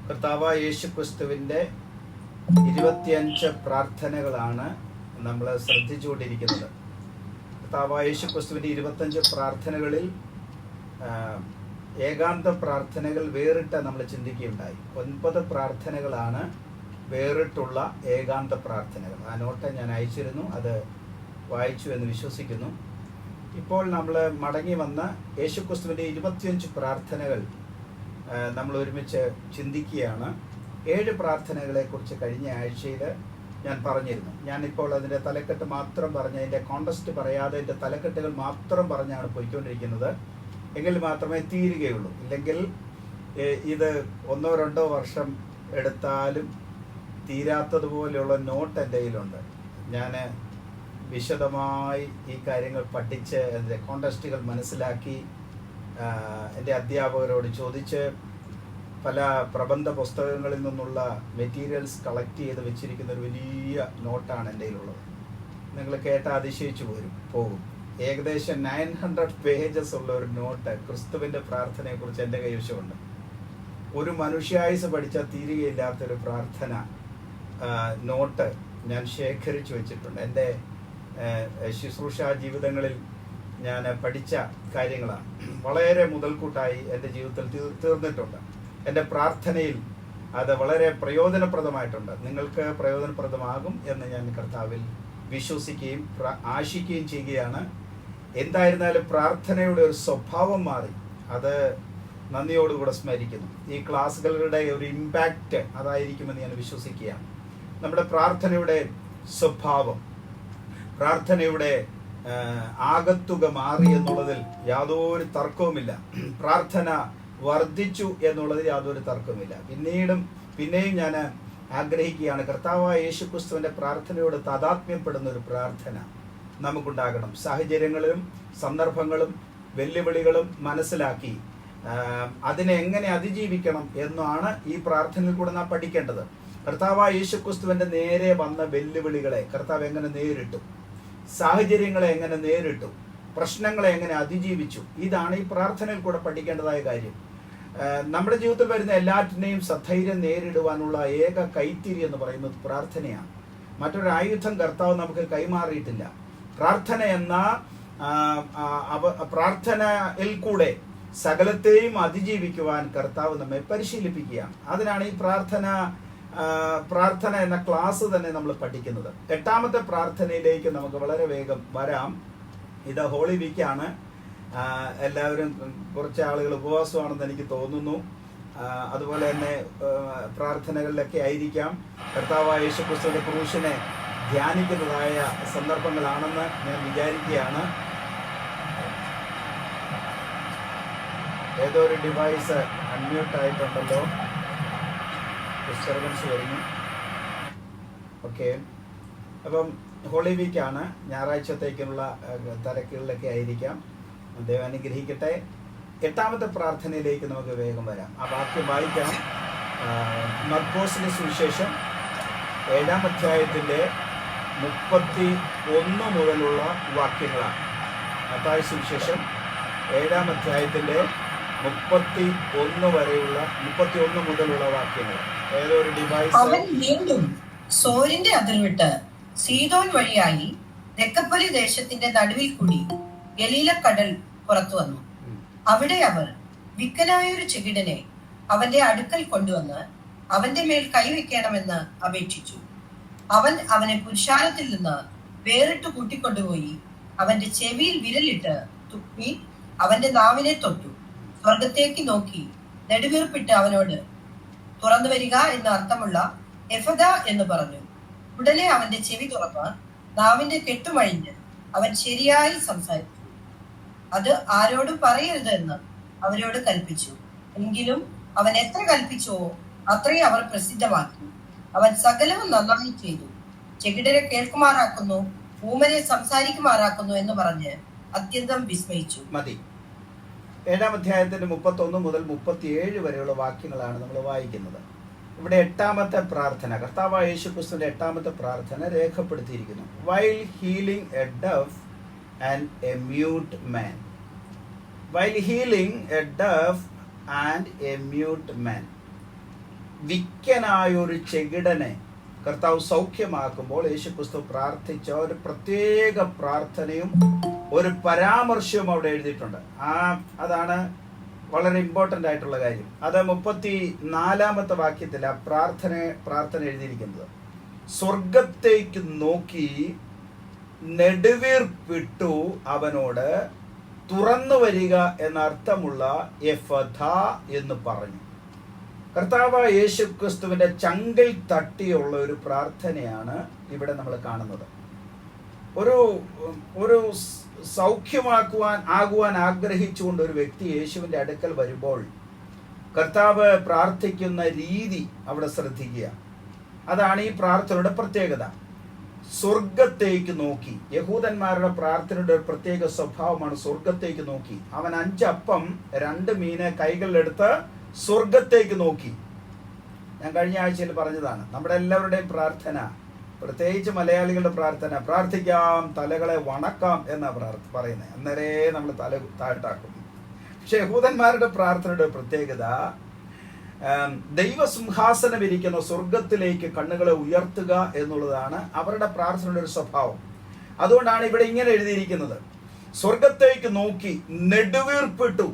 കർത്താവായ യേശുക്രിസ്തുവിൻ്റെ 25 പ്രാർത്ഥനകളാണ് നമ്മൾ ശ്രദ്ധിച്ചുകൊണ്ടിരിക്കുന്നത്. കർത്താവായ യേശുക്രിസ്തുവിൻ്റെ 25 പ്രാർത്ഥനകളിൽ ഏകാന്ത പ്രാർത്ഥനകൾ വേറിട്ട് നമ്മൾ ചിന്തിക്കുകയുണ്ടായി. 9 പ്രാർത്ഥനകളാണ് വേറിട്ടുള്ള ഏകാന്ത പ്രാർത്ഥനകൾ. ആ നോട്ട് ഞാൻ അയച്ചിരുന്നു, അത് വായിച്ചു എന്ന് വിശ്വസിക്കുന്നു. ഇപ്പോൾ നമ്മൾ മടങ്ങി വന്ന് യേശുക്രിസ്തുവിൻ്റെ 25 പ്രാർത്ഥനകൾ നമ്മൾ ഒരുമിച്ച് ചിന്തിക്കുകയാണ്. 7 പ്രാർത്ഥനകളെക്കുറിച്ച് കഴിഞ്ഞ ആഴ്ചയിൽ ഞാൻ പറഞ്ഞിരുന്നു. ഞാനിപ്പോൾ അതിൻ്റെ തലക്കെട്ട് മാത്രം പറഞ്ഞ് അതിൻ്റെ കോണ്ടസ്റ്റ് പറയാതെ അതിൻ്റെ തലക്കെട്ടുകൾ മാത്രം പറഞ്ഞാണ് പോയിക്കൊണ്ടിരിക്കുന്നത്. എങ്കിൽ മാത്രമേ തീരുകയുള്ളൂ. ഇല്ലെങ്കിൽ ഇത് 1-2 വർഷം എടുത്താലും തീരാത്തതുപോലെയുള്ള നോട്ട് എൻ്റെ കയ്യിലുണ്ട്. ഞാൻ വിശദമായി ഈ കാര്യങ്ങൾ പഠിച്ച് അതിൻ്റെ കോണ്ടസ്റ്റുകൾ മനസ്സിലാക്കി എൻ്റെ അധ്യാപകരോട് ചോദിച്ച് പല പ്രബന്ധ പുസ്തകങ്ങളിൽ നിന്നുള്ള മെറ്റീരിയൽസ് കളക്ട് ചെയ്ത് വെച്ചിരിക്കുന്ന ഒരു വലിയ നോട്ടാണ് എൻ്റെ കയ്യിലുള്ളത്. നിങ്ങൾ കേട്ട അതിശയിച്ചു പോകും. ഏകദേശം 900 പേജസ് ഉള്ള ഒരു നോട്ട് ക്രിസ്തുവിൻ്റെ പ്രാർത്ഥനയെക്കുറിച്ച് എൻ്റെ കൈവശമുണ്ട്. ഒരു മനുഷ്യായുസ് പഠിച്ചാൽ തീരുകയില്ലാത്തൊരു പ്രാർത്ഥന നോട്ട് ഞാൻ ശേഖരിച്ചു വെച്ചിട്ടുണ്ട്. എൻ്റെ ശുശ്രൂഷ ജീവിതങ്ങളിൽ ഞാൻ പഠിച്ച കാര്യങ്ങളാണ്. വളരെ മുതൽക്കൂട്ടായി എൻ്റെ ജീവിതത്തിൽ തീർന്നിട്ടുണ്ട്. എൻ്റെ പ്രാർത്ഥനയിൽ അത് വളരെ പ്രയോജനപ്രദമായിട്ടുണ്ട്. നിങ്ങൾക്ക് പ്രയോജനപ്രദമാകും എന്ന് ഞാൻ കർത്താവിൽ വിശ്വസിക്കുകയും ആശിക്കുകയും ചെയ്യുകയാണ്. എന്തായിരുന്നാലും പ്രാർത്ഥനയുടെ ഒരു സ്വഭാവം മാറി. അത് നന്ദിയോടുകൂടെ സ്മരിക്കുന്നു. ഈ ക്ലാസ്സുകളുടെ ഒരു ഇമ്പാക്റ്റ് അതായിരിക്കുമെന്ന് ഞാൻ വിശ്വസിക്കുകയാണ്. നമ്മുടെ പ്രാർത്ഥനയുടെ സ്വഭാവം, പ്രാർത്ഥനയുടെ ആകത്തുക മാറി എന്നുള്ളതിൽ യാതൊരു തർക്കവുമില്ല. പ്രാർത്ഥന വർദ്ധിച്ചു എന്നുള്ളതിൽ യാതൊരു തർക്കവുമില്ല. പിന്നെയും ഞാൻ ആഗ്രഹിക്കുകയാണ് കർത്താവായ യേശുക്രിസ്തുവിൻ്റെ പ്രാർത്ഥനയോട് താതാത്മ്യപ്പെടുന്ന ഒരു പ്രാർത്ഥന നമുക്കുണ്ടാകണം. സാഹചര്യങ്ങളും സന്ദർഭങ്ങളും വെല്ലുവിളികളും മനസ്സിലാക്കി അതിനെ എങ്ങനെ അതിജീവിക്കണം എന്നാണ് ഈ പ്രാർത്ഥനയിൽ കൂടെ നാം പഠിക്കേണ്ടത്. കർത്താവായ യേശുക്രിസ്തുവിൻ്റെ നേരെ വന്ന വെല്ലുവിളികളെ കർത്താവ് എങ്ങനെ നേരിട്ടു, സാഹചര്യങ്ങളെ എങ്ങനെ നേരിട്ടു, പ്രശ്നങ്ങളെ എങ്ങനെ അതിജീവിച്ചു, ഇതാണ് ഈ പ്രാർത്ഥനയിൽ കൂടെ പഠിക്കേണ്ടതായ കാര്യം. നമ്മുടെ ജീവിതത്തിൽ വരുന്ന എല്ലാറ്റിനെയും സധൈര്യം നേരിടുവാനുള്ള ഏക കൈത്തിരി എന്ന് പറയുന്നത് പ്രാർത്ഥനയാണ്. മറ്റൊരു ആയുധം കർത്താവ് നമുക്ക് കൈമാറിയിട്ടില്ല. പ്രാർത്ഥന എന്ന പ്രാർത്ഥനയിൽ കൂടെ സകലത്തെയും അതിജീവിക്കുവാൻ കർത്താവ് നമ്മെ പരിശീലിപ്പിക്കുകയാണ്. അതിനാണ് ഈ പ്രാർത്ഥന എന്ന ക്ലാസ് തന്നെ നമ്മൾ പഠിക്കുന്നത്. 8ാമത്തെ പ്രാർത്ഥനയിലേക്ക് നമുക്ക് വളരെ വേഗം വരാം. ഇത് ഹോളി വീക്കാണ്. എല്ലാവരും കുറച്ച് ആളുകൾ ഉപവാസമാണെന്ന് എനിക്ക് തോന്നുന്നു. അതുപോലെ തന്നെ പ്രാർത്ഥനകളിലൊക്കെ ആയിരിക്കാം. കർത്താവായ യേശുക്രിസ്തുവിന്റെ ക്രൂശിനെ ധ്യാനിക്കുന്നതായ സന്ദർഭങ്ങളാണെന്ന് ഞാൻ വിചാരിക്കുകയാണ്. ഏതോ ഒരു ഡിവൈസ് അൺമ്യൂട്ട് ആയിട്ടുണ്ടല്ലോ, ഡിസ്റ്റർബൻസ് വരുന്നു. ഓക്കെ, അപ്പം ഹോളി വീക്കാണ്. ഞായറാഴ്ചത്തേക്കുള്ള തിരക്കുകളിലൊക്കെ ആയിരിക്കാം. ദൈവം അനുഗ്രഹിക്കട്ടെ. 8ാമത്തെ പ്രാർത്ഥനയിലേക്ക് നമുക്ക് വേഗം വരാം. ആ വാക്യം വായിക്കാം. മർക്കോസിന്റെ സുവിശേഷം 7-ാം അധ്യായത്തിൻ്റെ 31 മുതലുള്ള വാക്യങ്ങളാണ്. മത്തായി സുവിശേഷം 7-ാം അധ്യായത്തിൻ്റെ 31 വരെയുള്ള 31 മുതലുള്ള വാക്യങ്ങൾ. ഏതോ ഒരു ഡിവൈസ്. അവൻ വീണ്ടും സോരിന്റെ അതിർവിട്ട് സീദോൻ വഴിയായി തെക്കപ്പലി ദേശത്തിന്റെ നടുവിൽ കൂടി ഗലീലക്കടൽ പുറത്തു വന്നു. അവിടെ അവർ വിക്കനായൊരു ചെകിടനെ അവന്റെ അടുക്കൽ കൊണ്ടുവന്ന് അവന്റെ മേൽ കൈവയ്ക്കണമെന്ന് അപേക്ഷിച്ചു. അവൻ അവനെ പുരുഷാരത്തിൽ നിന്ന് വേറിട്ട് കൂട്ടിക്കൊണ്ടുപോയി അവന്റെ ചെവിയിൽ വിരലിട്ട് തുപ്പി അവന്റെ നാവിനെ തൊട്ടു. സ്വർഗത്തേക്ക് നോക്കി നെടുവീർപ്പിട്ട് അവനോട് തുറന്നു വരിക എന്ന് അർത്ഥമുള്ള എഫദ എന്ന് പറഞ്ഞു. ഉടനെ അവന്റെ ചെവി തുറന്ന് നാവിന്റെ കെട്ടുമഴിഞ്ഞ് അവൻ ശരിയായി സംസാരിച്ചു. അത് ആരോടും പറയരുത് എന്ന് അവരോട് കൽപ്പിച്ചു. എങ്കിലും അവൻ എത്ര കൽപ്പിച്ചുവോ അത്രയും അവർ പ്രസിദ്ധമാക്കി. അവൻ സകലവും നന്നായി ചെയ്തു. ചെകിടരെ കേൾക്കുമാറാക്കുന്നു, ഊമരെ സംസാരിക്കുമാറാക്കുന്നു എന്ന് പറഞ്ഞ് അത്യന്തം വിസ്മയിച്ചു. മതി. 7-ാം അധ്യായത്തിന്റെ 31 മുതൽ 37 വരെയുള്ള വാക്യങ്ങളാണ് നമ്മൾ വായിക്കുന്നത്. ഇവിടെ 8ാമത്തെ പ്രാർത്ഥന, കർത്താവായ യേശുക്രിസ്തുവിന്റെ 8ാമത്തെ പ്രാർത്ഥന രേഖപ്പെടുത്തിയിരിക്കുന്നു. While healing a deaf and a mute man. While healing a deaf and a mute man. വിക്കനായൊരു ചെകിടനെ കർത്താവ് സൗഖ്യമാക്കുമ്പോൾ യേശുക്രിസ്തു പ്രാർത്ഥിച്ച ഒരു പ്രത്യേക പ്രാർത്ഥനയും ഒരു പരാമർശവും അവിടെ എഴുതിയിട്ടുണ്ട്. അതാണ് വളരെ ഇമ്പോർട്ടൻ്റ് ആയിട്ടുള്ള കാര്യം. അത് 34 വാക്യത്തിൽ ആ പ്രാർത്ഥന എഴുതിയിരിക്കുന്നത്. സ്വർഗത്തേക്ക് നോക്കി നെടുവീർപ്പിട്ടു അവനോട് തുറന്നു വരിക എന്നർത്ഥമുള്ള എഫഥ എന്ന് പറഞ്ഞു. കർത്താവ് യേശുക്രിസ്തുവിന്റെ ചങ്കിൽ തട്ടിയുള്ള ഒരു പ്രാർത്ഥനയാണ് ഇവിടെ നമ്മൾ കാണുന്നത്. ഒരു ആകുവാൻ ആഗ്രഹിച്ചുകൊണ്ട് ഒരു വ്യക്തി യേശുവിന്റെ അടുക്കൽ വരുമ്പോൾ കർത്താവ് പ്രാർത്ഥിക്കുന്ന രീതി അവിടെ ശ്രദ്ധിക്കുക. അതാണ് ഈ പ്രാർത്ഥനയുടെ പ്രത്യേകത. സ്വർഗത്തേക്ക് നോക്കി. യഹൂദന്മാരുടെ പ്രാർത്ഥനയുടെ ഒരു പ്രത്യേക സ്വഭാവമാണ് സ്വർഗത്തേക്ക് നോക്കി. അവൻ 5 അപ്പം 2 മീന് കൈകളിലെടുത്ത് സ്വർഗത്തേക്ക് നോക്കി. ഞാൻ കഴിഞ്ഞ ആഴ്ചയിൽ പറഞ്ഞതാണ്, നമ്മുടെ എല്ലാവരുടെയും പ്രാർത്ഥന, പ്രത്യേകിച്ച് മലയാളികളുടെ പ്രാർത്ഥന, പ്രാർത്ഥിക്കാം തലകളെ വണക്കാം എന്നാണ് പറയുന്നത്. അന്നേരേ നമ്മൾ തല താഴ്ത്താക്കും. പക്ഷെ യഹൂദന്മാരുടെ പ്രാർത്ഥനയുടെ പ്രത്യേകത ദൈവസിംഹാസനം ഇരിക്കുന്ന സ്വർഗത്തിലേക്ക് കണ്ണുകളെ ഉയർത്തുക എന്നുള്ളതാണ് അവരുടെ പ്രാർത്ഥനയുടെ ഒരു സ്വഭാവം. അതുകൊണ്ടാണ് ഇവിടെ ഇങ്ങനെ എഴുതിയിരിക്കുന്നത്, സ്വർഗത്തേക്ക് നോക്കി നെടുവീർപ്പിട്ടു.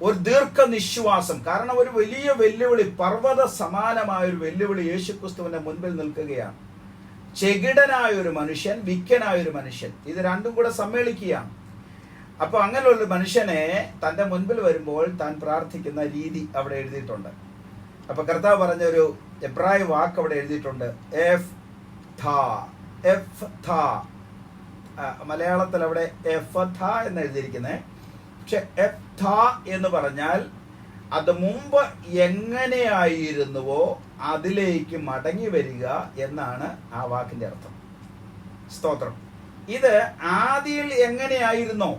ഒരു ദീർഘനിശ്വാസം. കാരണം ഒരു വലിയ വെല്ലുവിളി, പർവ്വത സമാനമായ ഒരു വെല്ലുവിളി യേശുക്രിസ്തുവിന്റെ മുൻപിൽ നിൽക്കുകയാണ്. ചെകിടനായ ഒരു മനുഷ്യൻ, വിക്കനായ ഒരു മനുഷ്യൻ, ഇത് രണ്ടും കൂടെ സമ്മേളിക്കുകയാണ്. അപ്പൊ അങ്ങനെയുള്ള മനുഷ്യനെ തൻ്റെ മുൻപിൽ വരുമ്പോൾ താൻ പ്രാർത്ഥിക്കുന്ന രീതി അവിടെ എഴുതിയിട്ടുണ്ട്. അപ്പൊ കർത്താവ് പറഞ്ഞൊരു എബ്രായ വാക്ക് അവിടെ എഴുതിയിട്ടുണ്ട്, മലയാളത്തിൽ അവിടെ എഫഥ എന്ന് എഴുതിയിരിക്കുന്നത്. പക്ഷെ എഫ്ഥ എന്ന് പറഞ്ഞാൽ അത് മുമ്പ് എങ്ങനെയായിരുന്നുവോ അതിലേക്ക് മടങ്ങി വരിക എന്നാണ് ആ വാക്കിന്റെ അർത്ഥം. സ്തോത്രം. ഇത് ആദിയിൽ എങ്ങനെയായിരുന്നോ,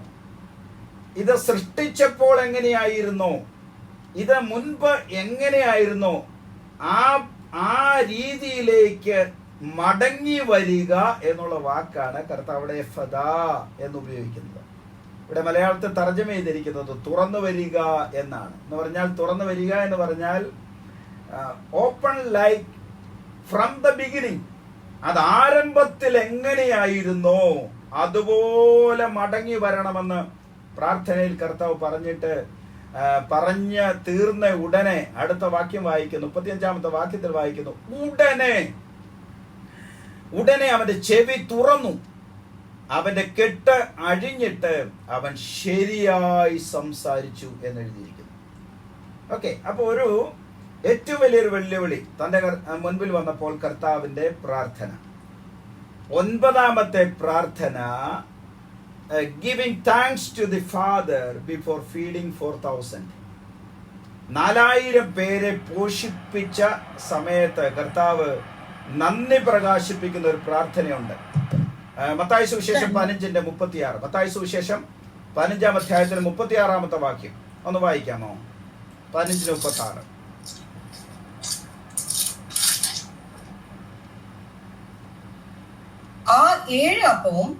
ഇത് സൃഷ്ടിച്ചപ്പോൾ എങ്ങനെയായിരുന്നോ, ഇത് മുൻപ് എങ്ങനെയായിരുന്നോ ആ രീതിയിലേക്ക് മടങ്ങി വരിക എന്നുള്ള വാക്കാണ് കർത്താവ് അവിടെ ഫദ എന്ന് ഉപയോഗിക്കുന്നത്. ഇവിടെ മലയാളത്തിൽ തർജ്ജമ ചെയ്തിരിക്കുന്നത് തുറന്നു വരിക എന്നാണ്. എന്ന് പറഞ്ഞാൽ തുറന്നു വരിക എന്ന് പറഞ്ഞാൽ open like from the beginning. അത് ആരംഭത്തിൽ എങ്ങനെയായിരുന്നോ അതുപോലെ മടങ്ങി വരണമെന്ന് പ്രാർത്ഥനയിൽ കർത്താവ് പറഞ്ഞ് തീർന്ന ഉടനെ അടുത്ത വാക്യം വായിക്കുന്നു, 35-ാമത്തെ വാക്യത്തിൽ വായിക്കുന്നു, ഉടനെ അവന്റെ ചെവി തുറന്നു, അവന്റെ കെട്ട് അഴിഞ്ഞിട്ട് അവൻ ശരിയായി സംസാരിച്ചു എന്നെഴുതിയിരിക്കുന്നു. ഓക്കെ, അപ്പൊ ഒരു ഏറ്റവും വലിയൊരു വെല്ലുവിളി തന്റെ മുൻപിൽ വന്നപ്പോൾ കർത്താവിന്റെ പ്രാർത്ഥന. 9-ാമത്തെ പ്രാർത്ഥന, giving thanks to the father before feeding 4000. 4000 പേരെ പോഷിപ്പിച്ച സമയത്ത് കർത്താവ് നന്ദി പ്രകാശിപ്പിക്കുന്ന ഒരു പ്രാർത്ഥനയുണ്ട്. മത്തായി സുവിശേഷം 15:36. മത്തായി സുവിശേഷം 15-ാം അധ്യായത്തിൽ 36-ാമത്തെ വാക്യം ഒന്ന് വായിക്കാമോ? 15:36. ആ 7 അപ്പവും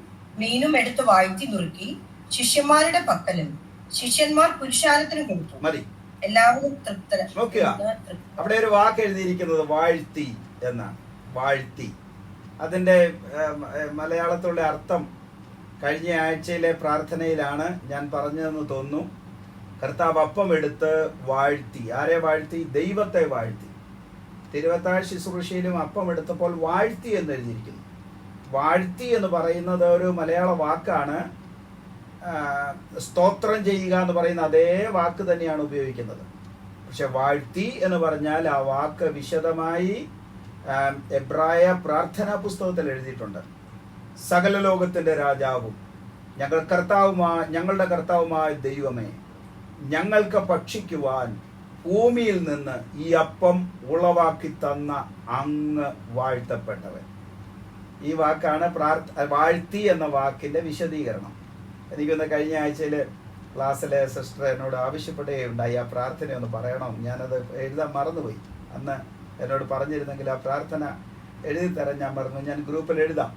മീനും എടുത്ത് വാഴ്ത്തി നുറുക്കി ശിഷ്യന്മാരുടെ പക്കലും ശിഷ്യന്മാർ പുരുഷാരത്തിന് കൊടുത്തു. മതി, എല്ലാവരും തൃപ്തരായി. നോക്കുക, അവിടെ ഒരു വാക്ക് എഴുതിയിരിക്കുന്നത് വാഴ്ത്തി എന്നാണ്. വാഴ്ത്തി, അതിന്റെ മലയാളത്തിലുള്ള അർത്ഥം കഴിഞ്ഞ ആഴ്ചയിലെ പ്രാർത്ഥനയിലാണ് ഞാൻ പറഞ്ഞതെന്ന് തോന്നുന്നു. കർത്താവ് അപ്പം എടുത്ത് വാഴ്ത്തി. ആരെ വാഴ്ത്തി? ദൈവത്തെ വാഴ്ത്തി. തിരുവത്താഴ് ശുശ്രൂഷയിലും അപ്പം എടുത്തപ്പോൾ വാഴ്ത്തി എന്ന് എഴുതിയിരിക്കുന്നു. വാഴ്ത്തി എന്ന് പറയുന്നത് ഒരു മലയാള വാക്കാണ്. സ്തോത്രം ചെയ്യുക എന്ന് പറയുന്ന അതേ വാക്ക് തന്നെയാണ് ഉപയോഗിക്കുന്നത്. പക്ഷെ വാഴ്ത്തി എന്ന് പറഞ്ഞാൽ ആ വാക്ക് വിശദമായി എബ്രായ പ്രാർത്ഥനാ പുസ്തകത്തിൽ എഴുതിയിട്ടുണ്ട്. സകല ലോകത്തിന്റെ രാജാവും ഞങ്ങളുടെ കർത്താവുമായ ദൈവമേ, ഞങ്ങൾക്ക് ഭക്ഷിക്കുവാൻ ഭൂമിയിൽ നിന്ന് ഈ അപ്പം ഉളവാക്കി തന്ന അങ്ങ് വാഴ്ത്തപ്പെട്ടവൻ. ഈ വാക്കാണ് വാഴ്ത്തി എന്ന വാക്കിന്റെ വിശദീകരണം. എനിക്കൊന്ന് കഴിഞ്ഞ ആഴ്ചയിൽ ക്ലാസ്സിലെ സിസ്റ്റർ എന്നോട് ആവശ്യപ്പെടുകയുണ്ടായി, ആ പ്രാർത്ഥന ഒന്ന് പറയണം. ഞാനത് എഴുതാൻ മറന്നുപോയി. അന്ന് എന്നോട് പറഞ്ഞിരുന്നെങ്കിൽ ആ പ്രാർത്ഥന എഴുതി തരാൻ ഞാൻ പറഞ്ഞു. ഞാൻ ഗ്രൂപ്പിൽ എഴുതാം.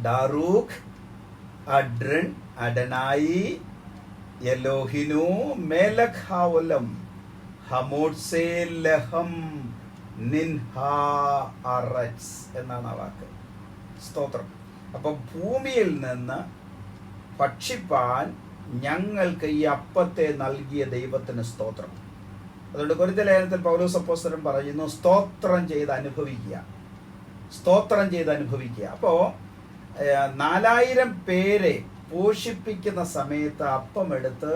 ഡാറൂഖ് അഡ്രൻ അഡനായി എലോഹിനു മേലക് ഹാവലം ഹമോട്സേ ലഹം നിൻഹാ അറച്ച് എന്നാണ് ആ വാക്ക്. സ്തോത്രം. അപ്പം ഭൂമിയിൽ നിന്ന് ഭക്ഷിപ്പാൻ ഞങ്ങൾക്ക് ഈ അപ്പത്തെ നൽകിയ ദൈവത്തിന് സ്തോത്രം. അതുകൊണ്ട് കൊരിന്ത്യർ ലേഖനത്തിൽ പൗലോസ് അപ്പോസ്തലൻ പറയുന്നു, സ്തോത്രം ചെയ്ത് അനുഭവിക്കുക, സ്തോത്രം ചെയ്ത് അനുഭവിക്കുക. അപ്പോൾ 4000 പേരെ പോഷിപ്പിക്കുന്ന സമയത്ത് അപ്പം എടുത്ത്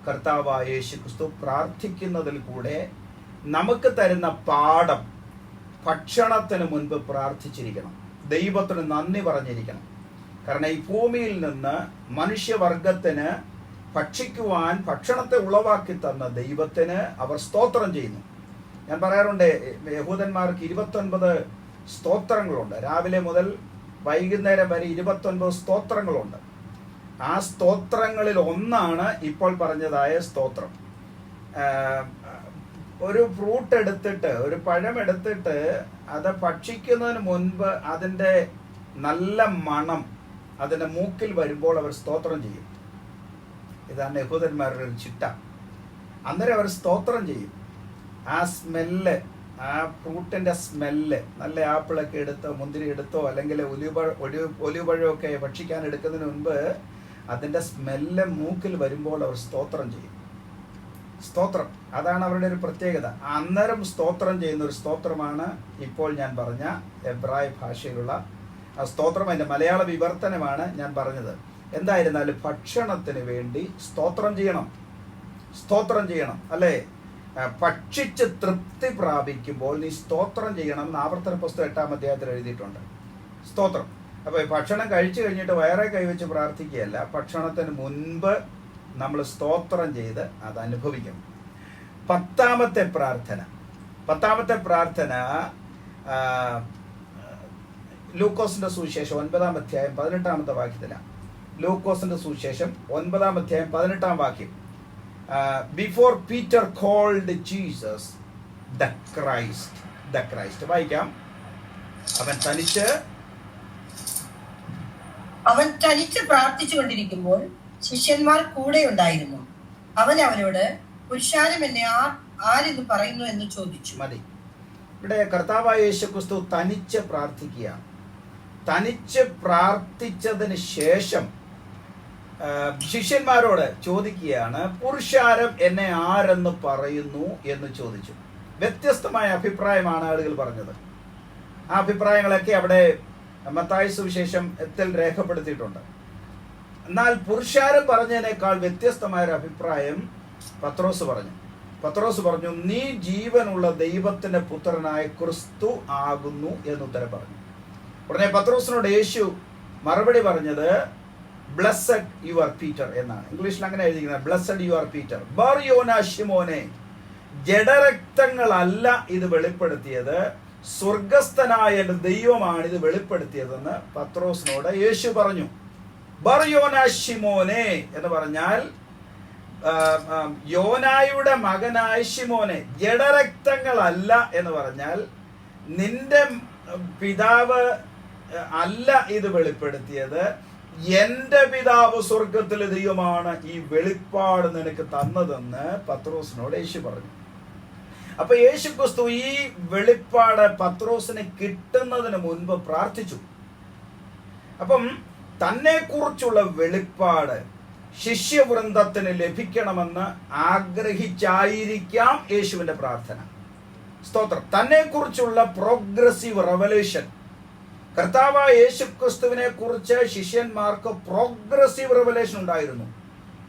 കർത്താവായ യേശുക്രിസ്തു പ്രാർത്ഥിക്കുന്നതിൽ കൂടെ നമുക്ക് തരുന്ന പാഠം, ഭക്ഷണത്തിന് മുൻപ് പ്രാർത്ഥിച്ചിരിക്കണം, ദൈവത്തിന് നന്ദി പറഞ്ഞിരിക്കണം. കാരണം ഈ ഭൂമിയിൽ നിന്ന് മനുഷ്യവർഗത്തിന് ഭക്ഷിക്കുവാൻ ഭക്ഷണത്തെ ഉളവാക്കി തന്ന ദൈവത്തിന് അവർ സ്തോത്രം ചെയ്യുന്നു. ഞാൻ പറയാറുണ്ട്, യഹൂദന്മാർക്ക് 29 സ്തോത്രങ്ങളുണ്ട്. രാവിലെ മുതൽ വൈകുന്നേരം വരെ 29 സ്തോത്രങ്ങളുണ്ട്. ആ സ്തോത്രങ്ങളിൽ ഒന്നാണ് ഇപ്പോൾ പറഞ്ഞതായ സ്തോത്രം. ഒരു ഫ്രൂട്ട് എടുത്തിട്ട്, ഒരു പഴം എടുത്തിട്ട് അത് ഭക്ഷിക്കുന്നതിന് മുൻപ് അതിൻ്റെ നല്ല മണം അതിൻ്റെ മൂക്കിൽ വരുമ്പോൾ അവർ സ്തോത്രം ചെയ്യും. ഇതാണ് യഹൂദന്മാരുടെ ഒരു ചിട്ട. അന്നേരം അവർ സ്തോത്രം ചെയ്യും. ആ സ്മെല്ല്, ആ ഫ്രൂട്ടിൻ്റെ സ്മെല്ല്, നല്ല ആപ്പിളൊക്കെ എടുത്തോ മുന്തിരി എടുത്തോ അല്ലെങ്കിൽ ഒലിവുപഴമൊക്കെ ഭക്ഷിക്കാൻ എടുക്കുന്നതിന് മുൻപ് അതിൻ്റെ സ്മെല്ല് മൂക്കിൽ വരുമ്പോൾ അവർ സ്തോത്രം ചെയ്യും. സ്തോത്രം, അതാണ് അവരുടെ ഒരു പ്രത്യേകത. അന്നേരം സ്തോത്രം ചെയ്യുന്ന ഒരു സ്തോത്രമാണ് ഇപ്പോൾ ഞാൻ പറഞ്ഞ എബ്രായ ഭാഷയിലുള്ള ആ സ്തോത്രം. അതിൻ്റെ മലയാള വിവർത്തനമാണ് ഞാൻ പറഞ്ഞത്. എന്തായിരുന്നാലും ഭക്ഷണത്തിന് വേണ്ടി സ്തോത്രം ചെയ്യണം, സ്തോത്രം ചെയ്യണം, അല്ലേ? ഭക്ഷിച്ച് തൃപ്തി പ്രാപിക്കുമ്പോൾ നീ സ്തോത്രം ചെയ്യണം എന്ന് ആവർത്തന പുസ്തകം 8-ാം അധ്യായത്തിൽ എഴുതിയിട്ടുണ്ട്. സ്തോത്രം. അപ്പോൾ ഭക്ഷണം കഴിച്ചു കഴിഞ്ഞിട്ട് വയറെ കൈവച്ച് പ്രാർത്ഥിക്കുകയല്ല, ഭക്ഷണത്തിന് മുൻപ് നമ്മൾ സ്തോത്രം ചെയ്ത് അത് അനുഭവിക്കണം. 10ാമത്തെ പ്രാർത്ഥന ലൂക്കോസിന്റെ സുവിശേഷം 9-ാം അധ്യായം 18-ാമത്തെ വാക്യത്തിലാണ്. ലൂക്കോസിന്റെ സുവിശേഷം 9-ാം അധ്യായം 18-ാം വാക്യം. Before Peter called Jesus the Christ. വായിക്കാം. അവൻ തനിച്ച് പ്രാർത്ഥിച്ചുകൊണ്ടിരിക്കുമ്പോൾ ശിഷ്യന്മാർ കൂടെ ഉണ്ടായിരുന്നു. അവൻ അവരോട്, പുരുഷാരം എന്നെ ആരെന്ന് പറയുന്നു എന്ന് ചോദിച്ചു. മതി. ഇവിടെ കർത്താവായ യേശുക്രിസ്തു തനിച്ച് പ്രാർത്ഥിക്കുകയാണ്. തനിച്ച് പ്രാർത്ഥിച്ചതിന് ശേഷം ശിഷ്യന്മാരോട് ചോദിക്കുകയാണ്, പുരുഷാരം എന്നെ ആരെന്ന് പറയുന്നു എന്ന് ചോദിച്ചു. വ്യത്യസ്തമായ അഭിപ്രായമാണ് ആളുകൾ പറഞ്ഞത്. ആ അഭിപ്രായങ്ങളൊക്കെ അവിടെ മത്തായി സുവിശേഷത്തിൽ രേഖപ്പെടുത്തിയിട്ടുണ്ട്. എന്നാൽ പുരുഷാരം പറഞ്ഞതിനേക്കാൾ വ്യത്യസ്തമായൊരു അഭിപ്രായം പത്രോസ് പറഞ്ഞു, നീ ജീവനുള്ള ദൈവത്തിന്റെ പുത്രനായ ക്രിസ്തു ആകുന്നു എന്നുത്തരം പറഞ്ഞു. ഉടനെ പത്രോസിനോട് യേശു മറുപടി പറഞ്ഞത്, ബ്ലെസ്സഡ് യു ആർ പീറ്റർ എന്നാണ്. ഇംഗ്ലീഷിൽ അങ്ങനെ എഴുതിയിരിക്കുന്നത്, ബ്ലെസ്സഡ് യു ആർ പീറ്റർ, ബർ യോനാ ശിമോനെ, ജഡരക്തങ്ങളല്ല ഇത് വെളിപ്പെടുത്തിയത്, സ്വർഗസ്ഥനായ ദൈവമാണ് ഇത് വെളിപ്പെടുത്തിയതെന്ന് പത്രോസിനോട് യേശു പറഞ്ഞു. ബർ യോനാ ശിമോനെ എന്ന് പറഞ്ഞാൽ യോനായുടെ മകനായ ശിമോനെ. ജഡരക്തങ്ങളല്ല എന്ന് പറഞ്ഞാൽ നിന്റെ പിതാവ് അല്ല ഇത് വെളിപ്പെടുത്തിയത്, എന്റെ പിതാവ് സ്വർഗത്തിലെ ദൈവമാണ് ഈ വെളിപ്പാട് നിനക്ക് തന്നതെന്ന് പത്രോസിനോട് യേശു പറഞ്ഞു. അപ്പൊ യേശു ക്രിസ്തു ഈ വെളിപ്പാട് പത്രോസിന് കിട്ടുന്നതിന് മുൻപ് പ്രാർത്ഥിച്ചു. അപ്പം തന്നെ കുറിച്ചുള്ള വെളിപ്പാട് ശിഷ്യവൃന്ദത്തിന് ലഭിക്കണമെന്ന് ആഗ്രഹിച്ചായിരിക്കാം യേശുവിന്റെ പ്രാർത്ഥന. സ്തോത്രം. തന്നെ കുറിച്ചുള്ള പ്രോഗ്രസീവ് റെവലേഷൻ. കർത്താവായ യേശുക്രിസ്തുവിനെ കുറിച്ച് ശിഷ്യന്മാർക്ക് പ്രോഗ്രസീവ് റെവലേഷൻ ഉണ്ടായിരുന്നു.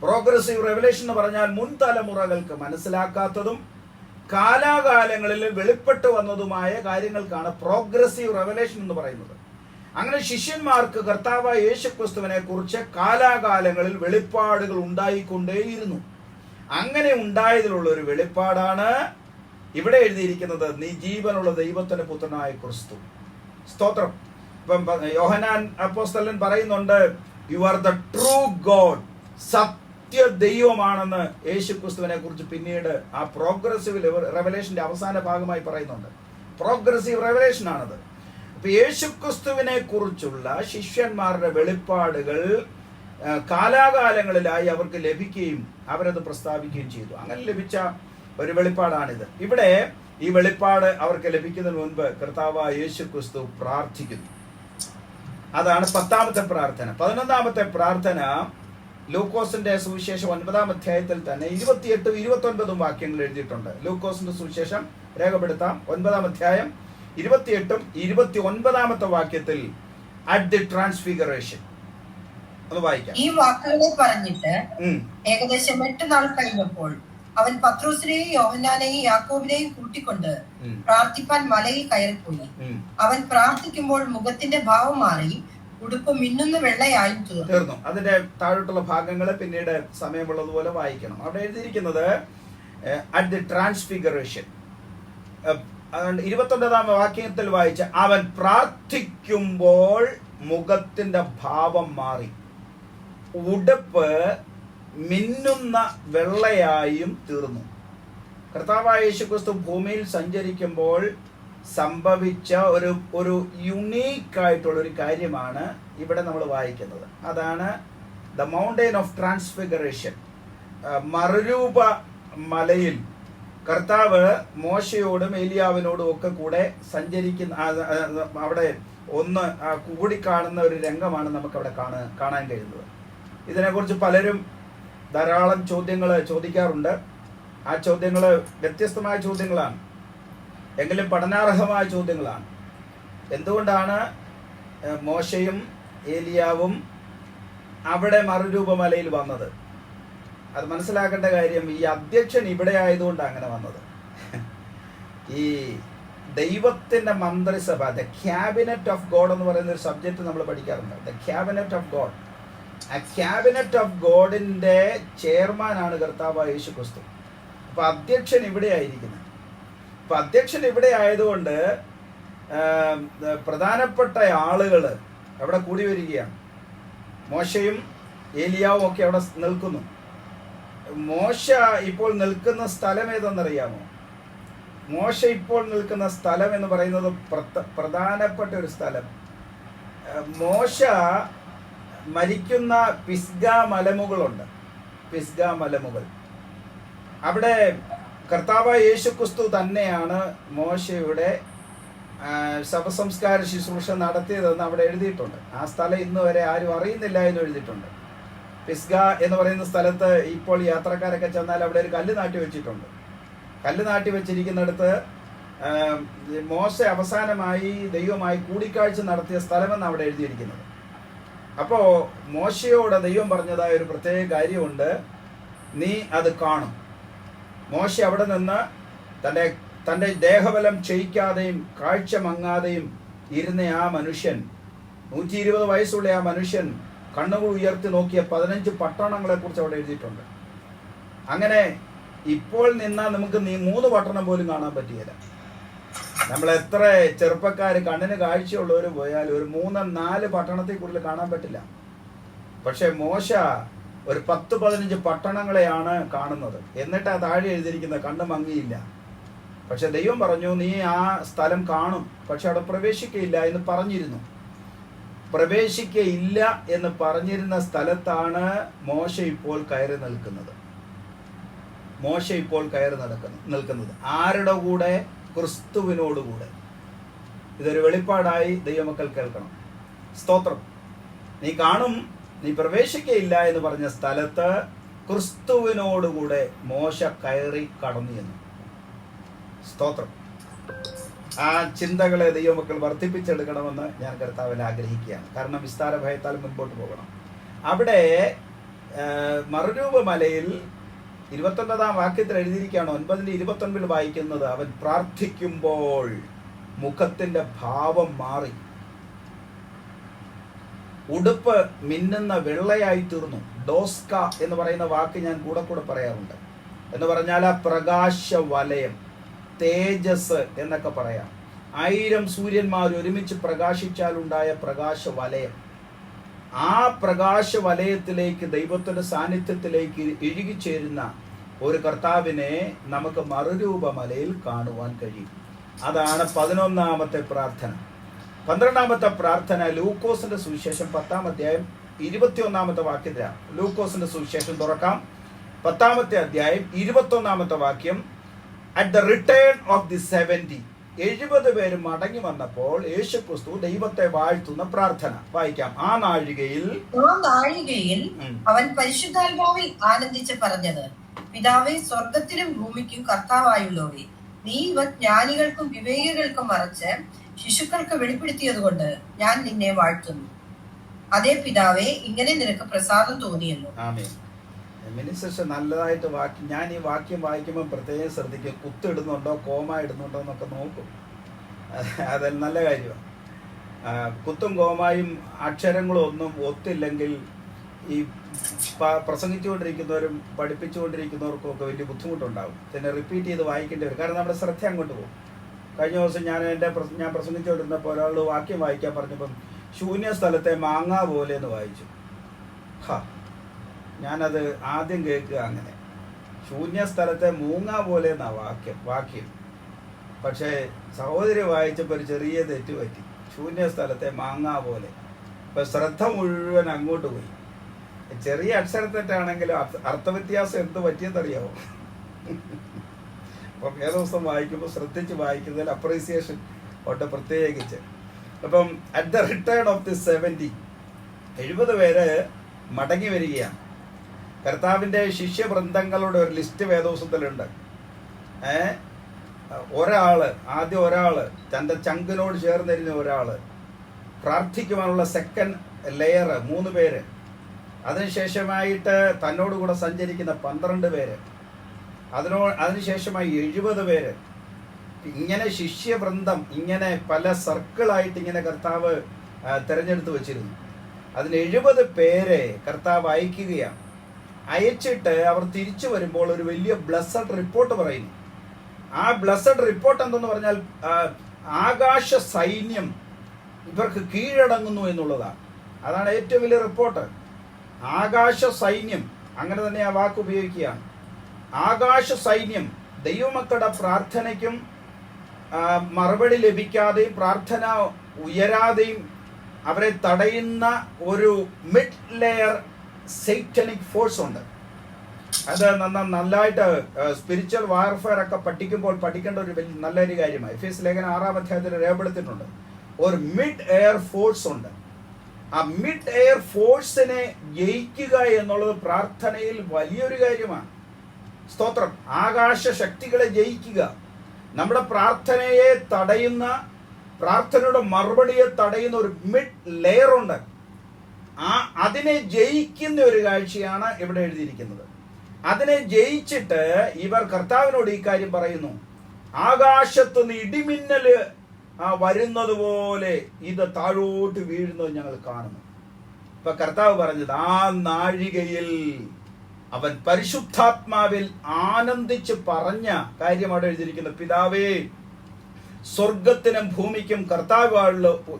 പ്രോഗ്രസീവ് റെവലേഷൻ എന്ന് പറഞ്ഞാൽ മുൻ തലമുറകൾക്ക് മനസ്സിലാക്കാത്തതും കാലാകാലങ്ങളിൽ വെളിപ്പെട്ടു വന്നതുമായ കാര്യങ്ങൾക്കാണ് പ്രോഗ്രസീവ് റെവലേഷൻ എന്ന് പറയുന്നത്. അങ്ങനെ ശിഷ്യന്മാർക്ക് കർത്താവായ യേശുക്രിസ്തുവിനെ കുറിച്ച് കാലാകാലങ്ങളിൽ വെളിപ്പാടുകൾ ഉണ്ടായിക്കൊണ്ടേയിരുന്നു. അങ്ങനെ ഉണ്ടായതിലുള്ള ഒരു വെളിപ്പാടാണ് ഇവിടെ എഴുതിയിരിക്കുന്നത്, നീ ജീവനുള്ള ദൈവത്തിന്റെ പുത്രനായ ക്രിസ്തു. സ്തോത്രം. ഇപ്പം യോഹന്നാൻ അപ്പോസ്തലൻ പറയുന്നുണ്ട്, you are the true God, സത്യ ദൈവമാണെന്ന് യേശുക്രിസ്തുവിനെ കുറിച്ച് പിന്നീട് ആ പ്രോഗ്രസീവ് റെവലേഷന്റെ അവസാന ഭാഗമായി പറയുന്നുണ്ട്. പ്രോഗ്രസീവ് റെവലേഷൻ ആണത്. അപ്പൊ യേശുക്രിസ്തുവിനെ കുറിച്ചുള്ള ശിഷ്യന്മാരുടെ വെളിപ്പാടുകൾ കാലാകാലങ്ങളിലായി അവർക്ക് ലഭിക്കുകയും അവരത് പ്രസ്താവിക്കുകയും ചെയ്തു. അങ്ങനെ ലഭിച്ച ഒരു വെളിപ്പാടാണിത്. ഇവിടെ ഈ വെളിപ്പാട് അവർക്ക് ലഭിക്കുന്നതിന് മുൻപ് കർത്താവായ യേശു ക്രിസ്തു പ്രാർത്ഥിക്കുന്നു. അതാണ് 10ാമത്തെ പ്രാർത്ഥന. 11ാമത്തെ പ്രാർത്ഥന ലൂക്കോസിന്റെ സുവിശേഷം 9ാം അധ്യായത്തിൽ തന്നെ 28ഉം 29ഉം വാക്യങ്ങൾ എഴുതിയിട്ടുണ്ട്. ലൂക്കോസിന്റെ സുവിശേഷം രേഖപ്പെടുത്താം. 9ാം അധ്യായം 28ഉം 29ാമത്തെ വാക്യത്തിൽ അറ്റ് ദി ട്രാൻസ്ഫിഗറേഷൻ അത് വായിക്കാം. ഈ വാക്കുകളെ പറഞ്ഞിട്ട് ഏകദേശം 8 നാൾ കഴിഞ്ഞപ്പോൾ അവൻ പത്രോസിനെയും യോഹന്നാനെയും യാക്കോബിനെയും കൂട്ടിക്കൊണ്ട് പ്രാർത്ഥിപ്പാൻ മലയിൽ കയറിപ്പോയി. അവൻ പ്രാർത്ഥിക്കുമ്പോൾ മുഖത്തിന്റെ ഭാവം മാറി, ഉടുപ്പ് മിന്നുന്ന വെള്ളയായി തീർന്നു. അതിന്റെ താഴോട്ടുള്ള ഭാഗങ്ങൾ പിന്നീട് സമയമുള്ളതുപോലെ വായിക്കണം. അവിടെ എഴുതിയിരിക്കുന്നത് അറ്റ് ദി ട്രാൻസ്ഫിഗറേഷൻ. 29ാം വാക്യത്തിൽ വായിച്ച അവൻ പ്രാർത്ഥിക്കുമ്പോൾ മുഖത്തിന്റെ ഭാവം മാറി, ഉടുപ്പ് മിന്നുന്ന വെള്ളയായും തീർന്നു. കർത്താവായ യേശുക്രിസ്തു ഭൂമിയിൽ സഞ്ചരിക്കുമ്പോൾ സംഭവിച്ച ഒരു യുണീക്കായിട്ടുള്ള ഒരു കാര്യമാണ് ഇവിടെ നമ്മൾ വായിക്കുന്നത്. അതാണ് ദ മൗണ്ടെയിൻ ഓഫ് ട്രാൻസ്ഫിഗറേഷൻ. മറുരൂപ മലയിൽ കർത്താവ് മോശയോടും ഏലിയാവിനോടും ഒക്കെ കൂടെ സഞ്ചരിക്കുന്ന അവിടെ ഒന്ന് കൂടിക്കാണുന്ന ഒരു രംഗമാണ് നമുക്കവിടെ കാണാൻ കഴിയുന്നത്. ഇതിനെക്കുറിച്ച് പലരും ധാരാളം ചോദ്യങ്ങൾ ചോദിക്കാറുണ്ട്. ആ ചോദ്യങ്ങൾ വ്യത്യസ്തമായ ചോദ്യങ്ങളാണ്, എങ്കിലും പഠനാർഹമായ ചോദ്യങ്ങളാണ്. എന്തുകൊണ്ടാണ് മോശയും ഏലിയാവും അവിടെ മറുരൂപമലയിൽ വന്നത്? അത് മനസ്സിലാക്കേണ്ട കാര്യം, ഈ അധ്യക്ഷൻ ഇവിടെ ആയതുകൊണ്ടാണ് അങ്ങനെ വന്നത്. ഈ ദൈവത്തിന്റെ മന്ത്രിസഭ, ദ ക്യാബിനറ്റ് ഓഫ് ഗോഡ് എന്ന് പറയുന്ന ഒരു സബ്ജക്റ്റ് നമ്മൾ പഠിക്കാറുണ്ട്. The cabinet of God. ആ ക്യാബിനറ്റ് ഓഫ് ഗോഡിന്റെ ചെയർമാനാണ് കർത്താവായ യേശു ക്രിസ്തു. അപ്പൊ അധ്യക്ഷൻ ഇവിടെ ആയിരിക്കുന്നത്. അപ്പൊ അധ്യക്ഷൻ ഇവിടെ ആയതുകൊണ്ട് പ്രധാനപ്പെട്ട ആളുകൾ അവിടെ കൂടി വരികയാണ്. മോശയും ഏലിയാവും ഒക്കെ അവിടെ നിൽക്കുന്നു. മോശ ഇപ്പോൾ നിൽക്കുന്ന സ്ഥലം ഏതെന്നറിയാമോ? മോശ ഇപ്പോൾ നിൽക്കുന്ന സ്ഥലം എന്ന് പറയുന്നത് പ്രധാനപ്പെട്ട ഒരു സ്ഥലം. മോശ മരിക്കുന്ന പിസ്ഗ മലമുകളുണ്ട്. പിസ്ഗ മലമുകൾ. അവിടെ കർത്താവായ യേശുക്രിസ്തു തന്നെയാണ് മോശയുടെ ശവസംസ്കാര ശുശ്രൂഷ നടത്തിയതെന്ന് അവിടെ എഴുതിയിട്ടുണ്ട്. ആ സ്ഥലം ഇന്ന് വരെ ആരും അറിയുന്നില്ല എന്ന് എഴുതിയിട്ടുണ്ട്. പിസ്ഗ എന്ന് പറയുന്ന സ്ഥലത്ത് ഇപ്പോൾ യാത്രക്കാരൊക്കെ ചെന്നാൽ അവിടെ ഒരു കല്ല് നാട്ടി വെച്ചിട്ടുണ്ട്. കല്ല് നാട്ടി വെച്ചിരിക്കുന്നിടത്ത് മോശ അവസാനമായി ദൈവമായി കൂടിക്കാഴ്ച നടത്തിയ സ്ഥലമെന്ന് അവിടെ എഴുതിയിരിക്കുന്നത്. അപ്പോൾ മോശയോട് ദൈവം പറഞ്ഞതായ ഒരു പ്രത്യേക കാര്യമുണ്ട്, നീ അത് കാണും. മോശ അവിടെ നിന്ന് തൻ്റെ ദേഹബലം ക്ഷയിക്കാതെയും കാഴ്ച മങ്ങാതെയും ഇരുന്ന ആ മനുഷ്യൻ, 120 വയസ്സുള്ള ആ മനുഷ്യൻ കണ്ണുകൾ ഉയർത്തി നോക്കിയ 15 പട്ടണങ്ങളെ കുറിച്ച് അവിടെ എഴുതിയിട്ടുണ്ട്. അങ്ങനെ ഇപ്പോൾ നിന്നാൽ നമുക്ക് 3 പട്ടണം പോലും കാണാൻ പറ്റിയില്ല. നമ്മൾ എത്ര ചെറുപ്പക്കാർ കണ്ണിന് കാഴ്ചയുള്ളവർ പോയാൽ ഒരു 3-4 പട്ടണത്തിൽ കൂടുതൽ കാണാൻ പറ്റില്ല. പക്ഷെ മോശ ഒരു 10-15 പട്ടണങ്ങളെയാണ് കാണുന്നത്. എന്നിട്ട് ആ താഴെ എഴുതിയിരിക്കുന്ന കണ്ണ് മങ്ങിയില്ല. പക്ഷെ ദൈവം പറഞ്ഞു, നീ ആ സ്ഥലം കാണും, പക്ഷെ അവിടെ പ്രവേശിക്കയില്ല എന്ന് പറഞ്ഞിരുന്നു. പ്രവേശിക്കയില്ല എന്ന് പറഞ്ഞിരുന്ന സ്ഥലത്താണ് മോശ ഇപ്പോൾ കയറി നിൽക്കുന്നത്. മോശ ഇപ്പോൾ കയറി നിൽക്കുന്നത് ആരുടെ കൂടെ? ക്രിസ്തുവിനോടുകൂടെ. ഇതൊരു വെളിപ്പാടായി ദൈവമക്കൾ കേൾക്കണം. സ്തോത്രം. നീ കാണും, നീ പ്രവേശിക്കയില്ല എന്ന് പറഞ്ഞ സ്ഥലത്ത് ക്രിസ്തുവിനോടുകൂടെ മോശ കയറി കടന്നു എന്ന്. സ്തോത്രം. ആ ചിന്തകളെ ദൈവമക്കൾ വർദ്ധിപ്പിച്ചെടുക്കണമെന്ന് ഞാൻ കർത്താവിൽ ആഗ്രഹിക്കുകയാണ്. കാരണം വിസ്താര ഭയത്താൽ മുൻപോട്ട് പോകണം. അവിടെ മറുരൂപമലയിൽ 29ാം വാക്യത്തിൽ എഴുതിയിരിക്കുകയാണ്. 9:29 വായിക്കുന്നത്, അവൻ പ്രാർത്ഥിക്കുമ്പോൾ മുഖത്തിന്റെ ഭാവം മാറി, ഉടുപ്പ് മിന്നുന്ന വെള്ളയായി തീർന്നു. ഡോസ്ക എന്ന് പറയുന്ന വാക്ക് ഞാൻ കൂടെ പറയാറുണ്ട്. എന്ന് പറഞ്ഞാൽ ആ പ്രകാശ വലയം, തേജസ് എന്നൊക്കെ പറയാം. 1000 സൂര്യന്മാർ ഒരുമിച്ച് പ്രകാശിച്ചാലുണ്ടായ പ്രകാശ വലയം. ആ പ്രകാശ വലയത്തിലേക്ക്, ദൈവത്തിന്റെ സാന്നിധ്യത്തിലേക്ക് ഇഴുകിച്ചേരുന്ന ഒരു കർത്താവിനെ നമുക്ക് മറുരൂപമലയിൽ കാണുവാൻ കഴിയും. അതാണ് 11ാമത്തെ പ്രാർത്ഥന. 12ാമത്തെ പ്രാർത്ഥന ലൂക്കോസിന്റെ സുവിശേഷം 10ാം അധ്യായം 21ാമത്തെ വാക്യത്തിലാണ്. ലൂക്കോസിന്റെ സുവിശേഷം തുറക്കാം. 10ാമത്തെ അധ്യായം 21ാമത്തെ വാക്യം. At the return of the 70, 70 പേര് മടങ്ങി വന്നപ്പോൾ യേശുക്രിസ്തു ദൈവത്തെ വാഴ്ത്തുന്ന പ്രാർത്ഥന വായിക്കാം. ആ നാഴികയിൽ അവൻ പരിശുദ്ധാത്മാവിൽ ആനന്ദിച്ച് പറഞ്ഞത്, പിതാവേ, സ്വർഗത്തിനും ഭൂമിക്കും കർത്താവായുള്ളവേ, നീ ഇവ ജ്ഞാനികൾക്കും വിവേകികൾക്കും മറച്ച് ശിശുക്കൾക്ക് വെളിപ്പെടുത്തിയത് കൊണ്ട് ഞാൻ നിന്നെ വാഴ്ത്തുന്നു. അതേ പിതാവേ, ഇങ്ങനെ നിനക്ക് പ്രസാദം തോന്നിയല്ലോ. ആമേൻ. മിനിസ്റ്റർ നല്ലതായിട്ട് ഞാൻ ഈ വാക്യം വായിക്കുമ്പോൾ പ്രത്യേകം ശ്രദ്ധിക്കും. കുത്തിടുന്നുണ്ടോ കോമ ഇടുന്നുണ്ടോ എന്നൊക്കെ നോക്കും. അത് നല്ല കാര്യമാണ്. കുത്തും കോമായും അക്ഷരങ്ങളും ഒന്നും ഒത്തില്ലെങ്കിൽ ഈ പ്രസംഗിച്ചുകൊണ്ടിരിക്കുന്നവരും പഠിപ്പിച്ചുകൊണ്ടിരിക്കുന്നവർക്കും ഒക്കെ വലിയ ബുദ്ധിമുട്ടുണ്ടാകും. പിന്നെ റിപ്പീറ്റ് ചെയ്ത് വായിക്കേണ്ടി വരും. കാരണം നമ്മുടെ ശ്രദ്ധ അങ്ങോട്ട് പോകും. കഴിഞ്ഞ ദിവസം ഞാൻ പ്രസംഗിച്ചുകൊണ്ടിരുന്നപ്പോൾ ഒരാൾ വാക്യം വായിക്കാൻ പറഞ്ഞപ്പം ശൂന്യ സ്ഥലത്തെ മാങ്ങ പോലെ എന്ന് വായിച്ചു. ഞാനത് ആദ്യം കേൾക്കുക അങ്ങനെ, ശൂന്യ സ്ഥലത്തെ മൂങ്ങ പോലെ എന്നാ വാക്യം. പക്ഷേ സഹോദരി വായിച്ചപ്പോൾ ഒരു ചെറിയ തെറ്റ് പറ്റി. ശൂന്യ സ്ഥലത്തെ മാങ്ങ പോലെ. ഇപ്പം ശ്രദ്ധ മുഴുവൻ അങ്ങോട്ട് പോയി. ചെറിയ അക്ഷരത്തെറ്റാണെങ്കിലും അർത്ഥവ്യത്യാസം എന്ത് പറ്റിയെന്നറിയാമോ? അപ്പം ഏതോസം വായിക്കുമ്പോൾ ശ്രദ്ധിച്ച് വായിക്കുന്നതിൽ അപ്രീസിയേഷൻ ഉണ്ട് പ്രത്യേകിച്ച്. അപ്പം at the return of the 70, 70 പേര് മടങ്ങി വരികയാണ്. കർത്താവിൻ്റെ ശിഷ്യവൃന്ദങ്ങളുടെ ഒരു ലിസ്റ്റ് വേദോസത്തിലുണ്ട്. ആദ്യം ഒരാള് തൻ്റെ ചങ്കിനോട് ചേർന്നിരുന്ന ഒരാള്, പ്രാർത്ഥിക്കുവാനുള്ള സെക്കൻഡ് ലെയർ 3 പേര്, അതിനുശേഷമായിട്ട് തന്നോടുകൂടെ സഞ്ചരിക്കുന്ന 12 പേര്, അതിനുശേഷമായി 70 പേര്. ഇങ്ങനെ ശിഷ്യവൃന്ദം ഇങ്ങനെ പല സർക്കിളായിട്ട് ഇങ്ങനെ കർത്താവ് തിരഞ്ഞെടുത്ത് വെച്ചിരുന്നു. അതിന് 70 പേരെ കർത്താവ് അയക്കുകയാണ്. അയച്ചിട്ട് അവർ തിരിച്ചു വരുമ്പോൾ ഒരു വലിയ ബ്ലസ്സഡ് റിപ്പോർട്ട് പറയുന്നു. ആ ബ്ലസ്സഡ് റിപ്പോർട്ട് എന്തെന്ന് പറഞ്ഞാൽ ആകാശ സൈന്യം ഇവർക്ക് കീഴടങ്ങുന്നു എന്നുള്ളതാണ്. അതാണ് ഏറ്റവും വലിയ റിപ്പോർട്ട്. ആകാശ സൈന്യം, അങ്ങനെ തന്നെ ആ വാക്ക് ഉപയോഗിക്കുകയാണ്. ആകാശ സൈന്യം ദൈവമക്കളുടെ പ്രാർത്ഥനയ്ക്കും മറുപടി ലഭിക്കാതെയും പ്രാർത്ഥന ഉയരാതെയും അവരെ തടയുന്ന ഒരു മിഡ് ലെയർ സൈറ്റനിക് ഫോഴ്സ് ഉണ്ട്. അത് നല്ലതായിട്ട് സ്പിരിച്വൽ വാർഫെയർ ഒക്കെ പഠിക്കേണ്ട ഒരു നല്ലൊരു കാര്യമായി എഫേസ്യ ലേഖനം 6-ാം അധ്യായത്തിൽ രേഖപ്പെടുത്തിയിട്ടുണ്ട്. ഒരു മിഡ് എയർ ഫോഴ്സ് ഉണ്ട്. ആ മിഡ് എയർ ഫോഴ്സിനെ ജയിക്കുക എന്നുള്ളത് പ്രാർത്ഥനയിൽ വലിയൊരു കാര്യമാണ്. സ്തോത്രം. ആകാശ ശക്തികളെ ജയിക്കുക, നമ്മുടെ പ്രാർത്ഥനയെ തടയുന്ന, പ്രാർത്ഥനയുടെ മറുപടിയെ തടയുന്ന ഒരു മിഡ് ലെയർ ഉണ്ട്. അതിനെ ജയിക്കുന്ന ഒരു കാഴ്ചയാണ് ഇവിടെ എഴുതിയിരിക്കുന്നത്. അതിനെ ജയിച്ചിട്ട് ഇവർ കർത്താവിനോട് ഈ കാര്യം പറയുന്നു, ആകാശത്തുനിന്ന് ഇടിമിന്നല് വരുന്നത് പോലെ ഇത് താഴോട്ട് വീഴുന്നത് ഞങ്ങൾ കാണുന്നു. ഇപ്പൊ കർത്താവ് പറഞ്ഞത്, ആ നാഴികയിൽ അവൻ പരിശുദ്ധാത്മാവിൽ ആനന്ദിച്ച് പറഞ്ഞ കാര്യം അവിടെ എഴുതിയിരിക്കുന്നു. പിതാവേ, സ്വർഗത്തിനും ഭൂമിക്കും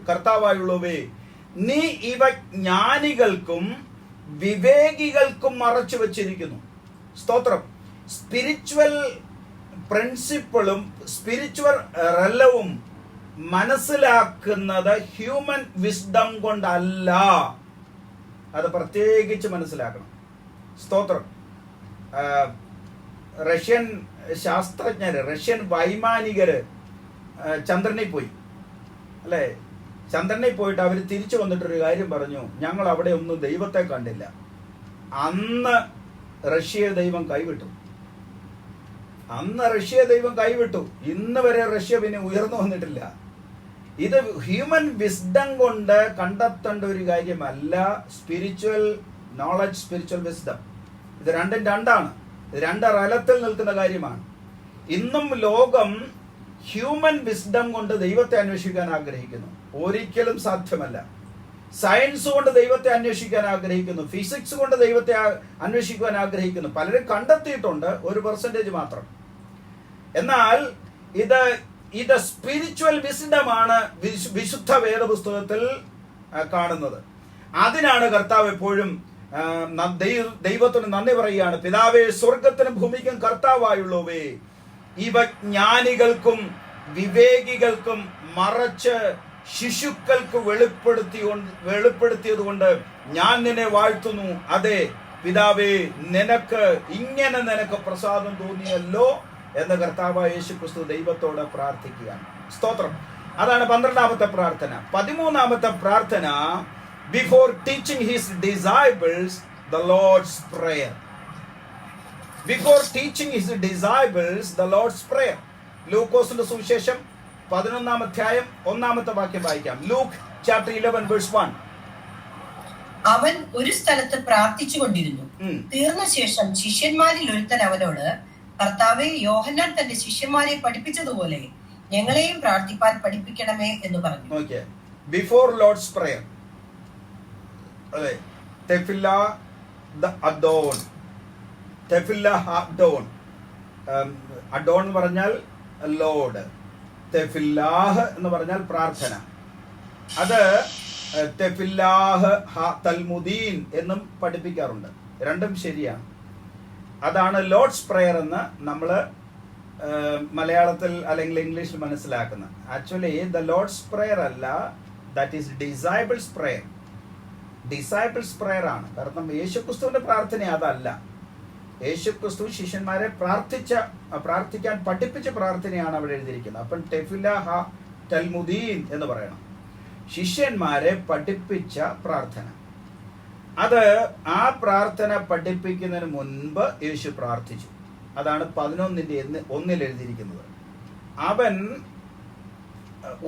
കർത്താവായുള്ളവേ, നീ ഇവ ജ്ഞാനികൾക്കും വിവേകികൾക്കും മറച്ചു വച്ചിരിക്കുന്നു. സ്തോത്രം. സ്പിരിച്വൽ പ്രിൻസിപ്പിളും സ്പിരിച്വൽ റെലവും മനസ്സിലാക്കുന്നത് ഹ്യൂമൻ വിസ്ഡം കൊണ്ടല്ല. അത് പ്രത്യേകിച്ച് മനസ്സിലാക്കണം. സ്തോത്രം. റഷ്യൻ ശാസ്ത്രജ്ഞര്, റഷ്യൻ വൈമാനികര് ചന്ദ്രനിൽ പോയി, അല്ലേ? ചന്ദ്രനിൽ പോയിട്ട് അവർ തിരിച്ചു വന്നിട്ടൊരു കാര്യം പറഞ്ഞു, ഞങ്ങൾ അവിടെ ഒന്നും ദൈവത്തെ കണ്ടില്ല. അന്ന് റഷ്യയെ ദൈവം കൈവിട്ടു. ഇന്ന് വരെ റഷ്യ പിന്നെ ഉയർന്നു വന്നിട്ടില്ല. ഇത് ഹ്യൂമൻ വിസ്ഡം കൊണ്ട് കണ്ടെത്തേണ്ട ഒരു കാര്യമല്ല. സ്പിരിച്വൽ നോളജ്, സ്പിരിച്വൽ വിസ്ഡം, ഇത് രണ്ടും രണ്ടാണ്. ഇത് രണ്ട് റലത്തിൽ നിൽക്കുന്ന കാര്യമാണ്. ഇന്നും ലോകം ഹ്യൂമൻ വിസ്ഡം കൊണ്ട് ദൈവത്തെ അന്വേഷിക്കാൻ ആഗ്രഹിക്കുന്നു. ഒരിക്കലും സാധ്യമല്ല. സയൻസ് കൊണ്ട് ദൈവത്തെ അന്വേഷിക്കാൻ ആഗ്രഹിക്കുന്നു, ഫിസിക്സ് കൊണ്ട് ദൈവത്തെ അന്വേഷിക്കുവാൻ ആഗ്രഹിക്കുന്നു. പലരും കണ്ടെത്തിയിട്ടുണ്ട്, 1% മാത്രം. എന്നാൽ ഇത് സ്പിരിച്വൽ വിസ്ഡമാണ് വിശുദ്ധ വേദപുസ്തകത്തിൽ കാണുന്നത്. അതിനാണ് കർത്താവ് എപ്പോഴും ദൈവത്തിന് നന്ദി പറയുകയാണ്. പിതാവേ, സ്വർഗത്തിനും ഭൂമിക്കും കർത്താവായുള്ളവേ, ഇവ ജ്ഞാനികൾക്കും വിവേകികൾക്കും മറച്ച് ശിശുക്കൾക്ക് വെളിപ്പെടുത്തിയത് കൊണ്ട് ഞാൻ നിന്നെ വാഴ്ത്തുന്നു. അതെ പിതാവേ, നിനക്ക് പ്രസാദം തോന്നിയല്ലോ എന്ന് കർത്താവായ യേശു ക്രിസ്തു ദൈവത്തോട് പ്രാർത്ഥിക്കുകയാണ്. സ്തോത്രം. അതാണ് 12ാമത്തെ പ്രാർത്ഥന. 13ാമത്തെ പ്രാർത്ഥന, before teaching his disciples the Lord's prayer. Before teaching his disciples the Lord's prayer. ലൂക്കോസിന്റെ സുവിശേഷം 11ാം അധ്യായം 1ാമത്തെ വാക്യം വായിക്കാം. Luke chapter 11 verse 1. അവൻ ഒരു സ്ഥലത്ത് പ്രാർത്ഥിച്ചു കൊണ്ടിരുന്നു. തീർന്ന ശേഷം ശിഷ്യന്മാരിൽ ഒരുത്തൻ അവനോട്, കർത്താവേ, യോഹന്നാൻ തന്റെ ശിഷ്യന്മാരെ പഠിപ്പിച്ചതുപോലെ ഞങ്ങളെയും പ്രാർത്ഥിപ്പാൻ പഠിപ്പിക്കണമേ എന്ന് പറഞ്ഞു. ബിഫോർ ലോർഡ്സ് പ്രയർ, അതെ, തെഫില്ല അഡോൺ. തെഫില്ല അഡോൺ. അഡോൺ എന്ന് പറഞ്ഞാൽ ലോർഡ്, തെഫില്ലാഹ് എന്ന് പറഞ്ഞാൽ പ്രാർത്ഥന. അത് തെഫില്ലാഹ് തൽമുദീൻ എന്നും പഠിപ്പിക്കാറുണ്ട്. രണ്ടും ശരിയാണ്. അതാണ് ലോർഡ്സ് പ്രയർ എന്ന് നമ്മൾ മലയാളത്തിൽ അല്ലെങ്കിൽ ഇംഗ്ലീഷിൽ മനസ്സിലാക്കുന്നത്. ആക്ച്വലി ദ ലോർഡ്സ് പ്രയർ അല്ല, that is disciples prayer. Disciples prayer ആണ്. കാരണം യേശുക്രിസ്തുവിന്റെ പ്രാർത്ഥന അതല്ല. യേശുക്രിസ്തു ശിഷ്യന്മാരെ പ്രാർത്ഥിക്കാൻ പഠിപ്പിച്ച പ്രാർത്ഥനയാണ് അവിടെ എഴുതിയിരിക്കുന്നത്. അപ്പം തെഫില്ലാഹ തൽമുദീൻ എന്ന് പറയണം. ശിഷ്യന്മാരെ പഠിപ്പിച്ച പ്രാർത്ഥന. അത് ആ പ്രാർത്ഥന പഠിപ്പിക്കുന്നതിന് മുൻപ് യേശു പ്രാർത്ഥിച്ചു. അതാണ് 11:1 എഴുതിയിരിക്കുന്നത്. അവൻ